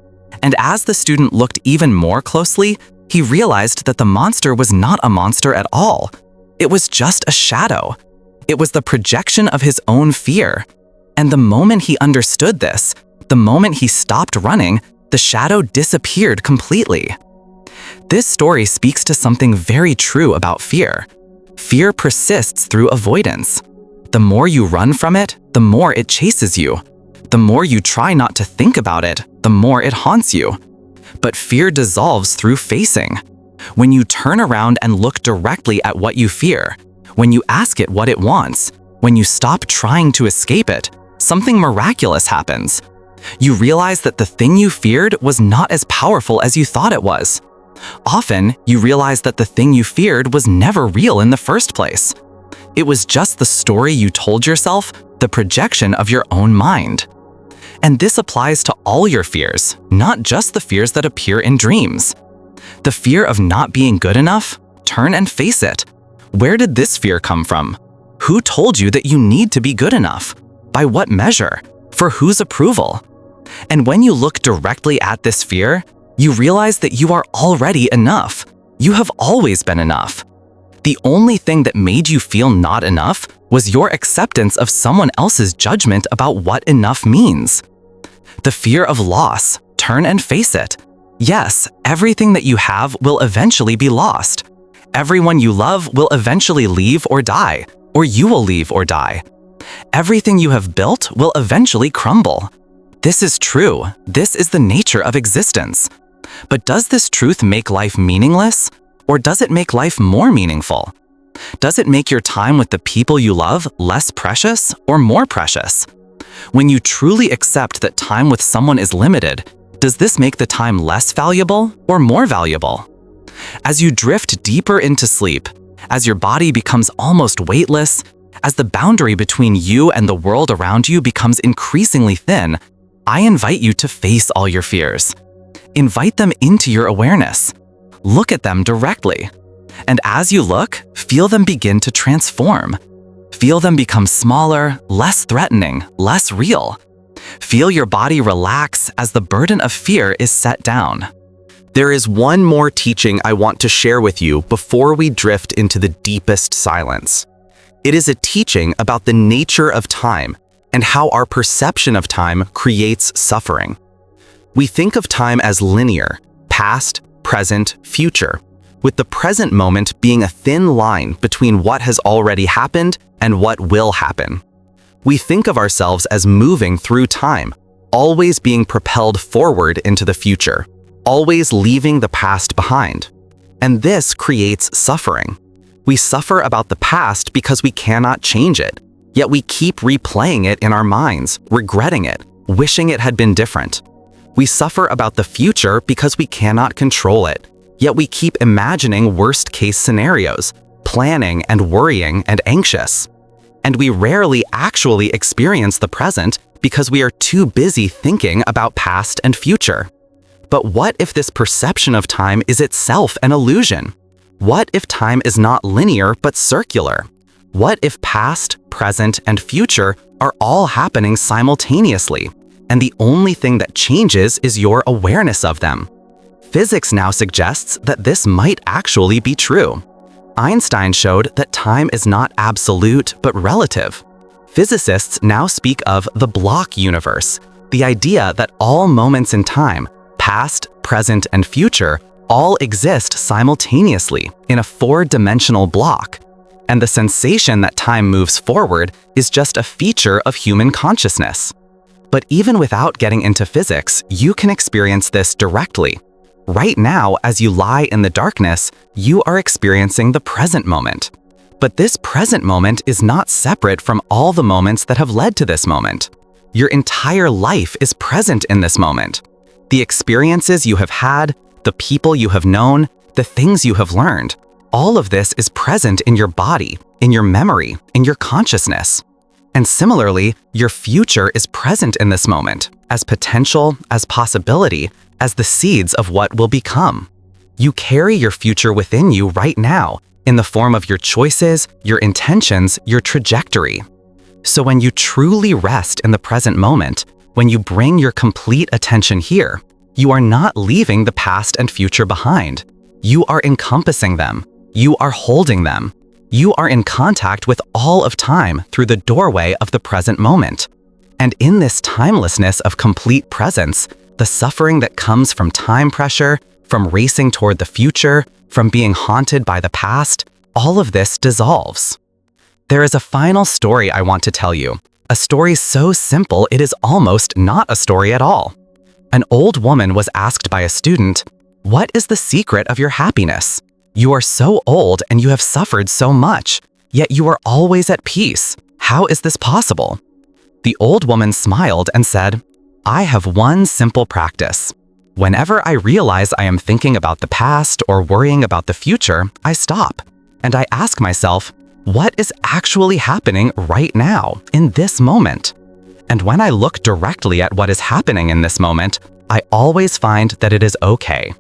And as the student looked even more closely, he realized that the monster was not a monster at all. It was just a shadow. It was the projection of his own fear. And the moment he understood this, The moment he stopped running, the shadow disappeared completely. This story speaks to something very true about fear. Fear persists through avoidance. The more you run from it, the more it chases you. The more you try not to think about it, the more it haunts you. But fear dissolves through facing. When you turn around and look directly at what you fear, when you ask it what it wants, when you stop trying to escape it, something miraculous happens. You realize that the thing you feared was not as powerful as you thought it was. Often, you realize that the thing you feared was never real in the first place. It was just the story you told yourself, the projection of your own mind. And this applies to all your fears, not just the fears that appear in dreams. The fear of not being good enough? Turn and face it. Where did this fear come from? Who told you that you need to be good enough? By what measure? For whose approval? And when you look directly at this fear, you realize that you are already enough. You have always been enough. The only thing that made you feel not enough was your acceptance of someone else's judgment about what enough means. The fear of loss. Turn and face it. Yes, everything that you have will eventually be lost. Everyone you love will eventually leave or die, or you will leave or die. Everything you have built will eventually crumble. This is true. This is the nature of existence. But does this truth make life meaningless? Or does it make life more meaningful? Does it make your time with the people you love less precious or more precious? When you truly accept that time with someone is limited, does this make the time less valuable or more valuable? As you drift deeper into sleep, as your body becomes almost weightless, as the boundary between you and the world around you becomes increasingly thin, I invite you to face all your fears. Invite them into your awareness. Look at them directly. And as you look, feel them begin to transform. Feel them become smaller, less threatening, less real. Feel your body relax as the burden of fear is set down. There is one more teaching I want to share with you before we drift into the deepest silence. It is a teaching about the nature of time and how our perception of time creates suffering. We think of time as linear, past, present, future, with the present moment being a thin line between what has already happened and what will happen. We think of ourselves as moving through time, always being propelled forward into the future, always leaving the past behind. And this creates suffering. We suffer about the past because we cannot change it, yet we keep replaying it in our minds, regretting it, wishing it had been different. We suffer about the future because we cannot control it, yet we keep imagining worst-case scenarios, planning and worrying and anxious. And we rarely actually experience the present because we are too busy thinking about past and future. But what if this perception of time is itself an illusion? What if time is not linear but circular? What if past, present, and future are all happening simultaneously, and the only thing that changes is your awareness of them? Physics now suggests that this might actually be true. Einstein showed that time is not absolute but relative. Physicists now speak of the block universe, the idea that all moments in time, past, present, and future, all exist simultaneously in a four-dimensional block, and the sensation that time moves forward is just a feature of human consciousness. But even without getting into physics, you can experience this directly. Right now, as you lie in the darkness, you are experiencing the present moment. But this present moment is not separate from all the moments that have led to this moment. Your entire life is present in this moment. The experiences you have had, the people you have known, the things you have learned, all of this is present in your body, in your memory, in your consciousness. And similarly, your future is present in this moment, as potential, as possibility, as the seeds of what will become. You carry your future within you right now, in the form of your choices, your intentions, your trajectory. So when you truly rest in the present moment, when you bring your complete attention here, you are not leaving the past and future behind. You are encompassing them. You are holding them. You are in contact with all of time through the doorway of the present moment. And in this timelessness of complete presence, the suffering that comes from time pressure, from racing toward the future, from being haunted by the past, all of this dissolves. There is a final story I want to tell you. A story so simple it is almost not a story at all. An old woman was asked by a student, "What is the secret of your happiness? You are so old and you have suffered so much, yet you are always at peace. How is this possible?" The old woman smiled and said, "I have one simple practice. Whenever I realize I am thinking about the past or worrying about the future, I stop, and I ask myself, what is actually happening right now, in this moment? And when I look directly at what is happening in this moment, I always find that it is okay.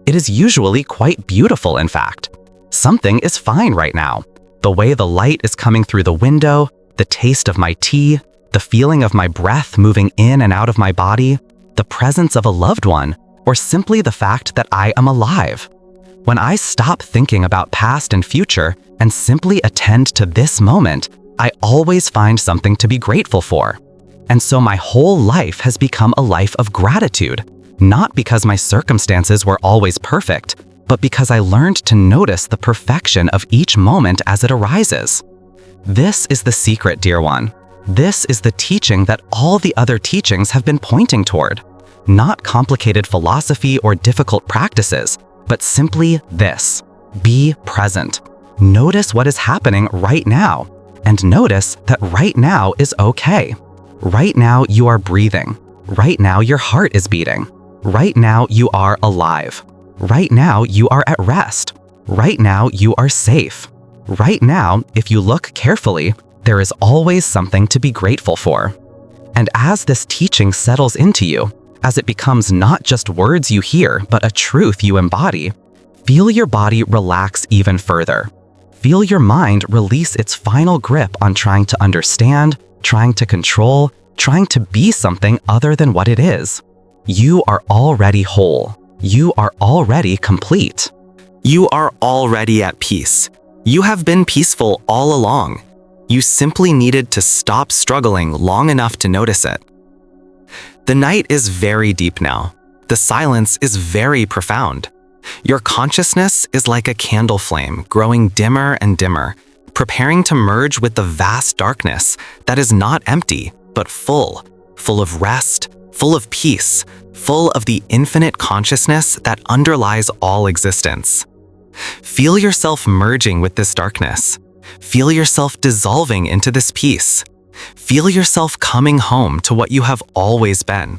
It is usually quite beautiful, in fact. Something is fine right now. The way the light is coming through the window, the taste of my tea, the feeling of my breath moving in and out of my body, the presence of a loved one, or simply the fact that I am alive. When I stop thinking about past and future and simply attend to this moment, I always find something to be grateful for. And so my whole life has become a life of gratitude, not because my circumstances were always perfect, but because I learned to notice the perfection of each moment as it arises. This is the secret, dear one. This is the teaching that all the other teachings have been pointing toward. Not complicated philosophy or difficult practices, but simply this: be present. Notice what is happening right now, and notice that right now is okay. Right now you are breathing. Right now your heart is beating. Right now you are alive. Right now you are at rest. Right now you are safe. Right now, if you look carefully, there is always something to be grateful for. And as this teaching settles into you, as it becomes not just words you hear, but a truth you embody, feel your body relax even further. Feel your mind release its final grip on trying to understand, trying to control, trying to be something other than what it is. You are already whole. You are already complete. You are already at peace. You have been peaceful all along. You simply needed to stop struggling long enough to notice it. The night is very deep now. The silence is very profound. Your consciousness is like a candle flame growing dimmer and dimmer, preparing to merge with the vast darkness that is not empty, but full of rest, full of peace, full of the infinite consciousness that underlies all existence. Feel yourself merging with this darkness. Feel yourself dissolving into this peace. Feel yourself coming home to what you have always been.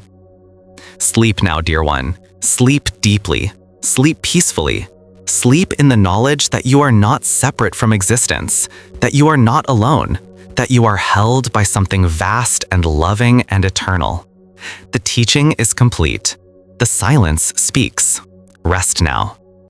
Sleep now, dear one. Sleep deeply. Sleep peacefully. Sleep in the knowledge that you are not separate from existence, that you are not alone, that you are held by something vast and loving and eternal. The teaching is complete. The silence speaks. Rest now.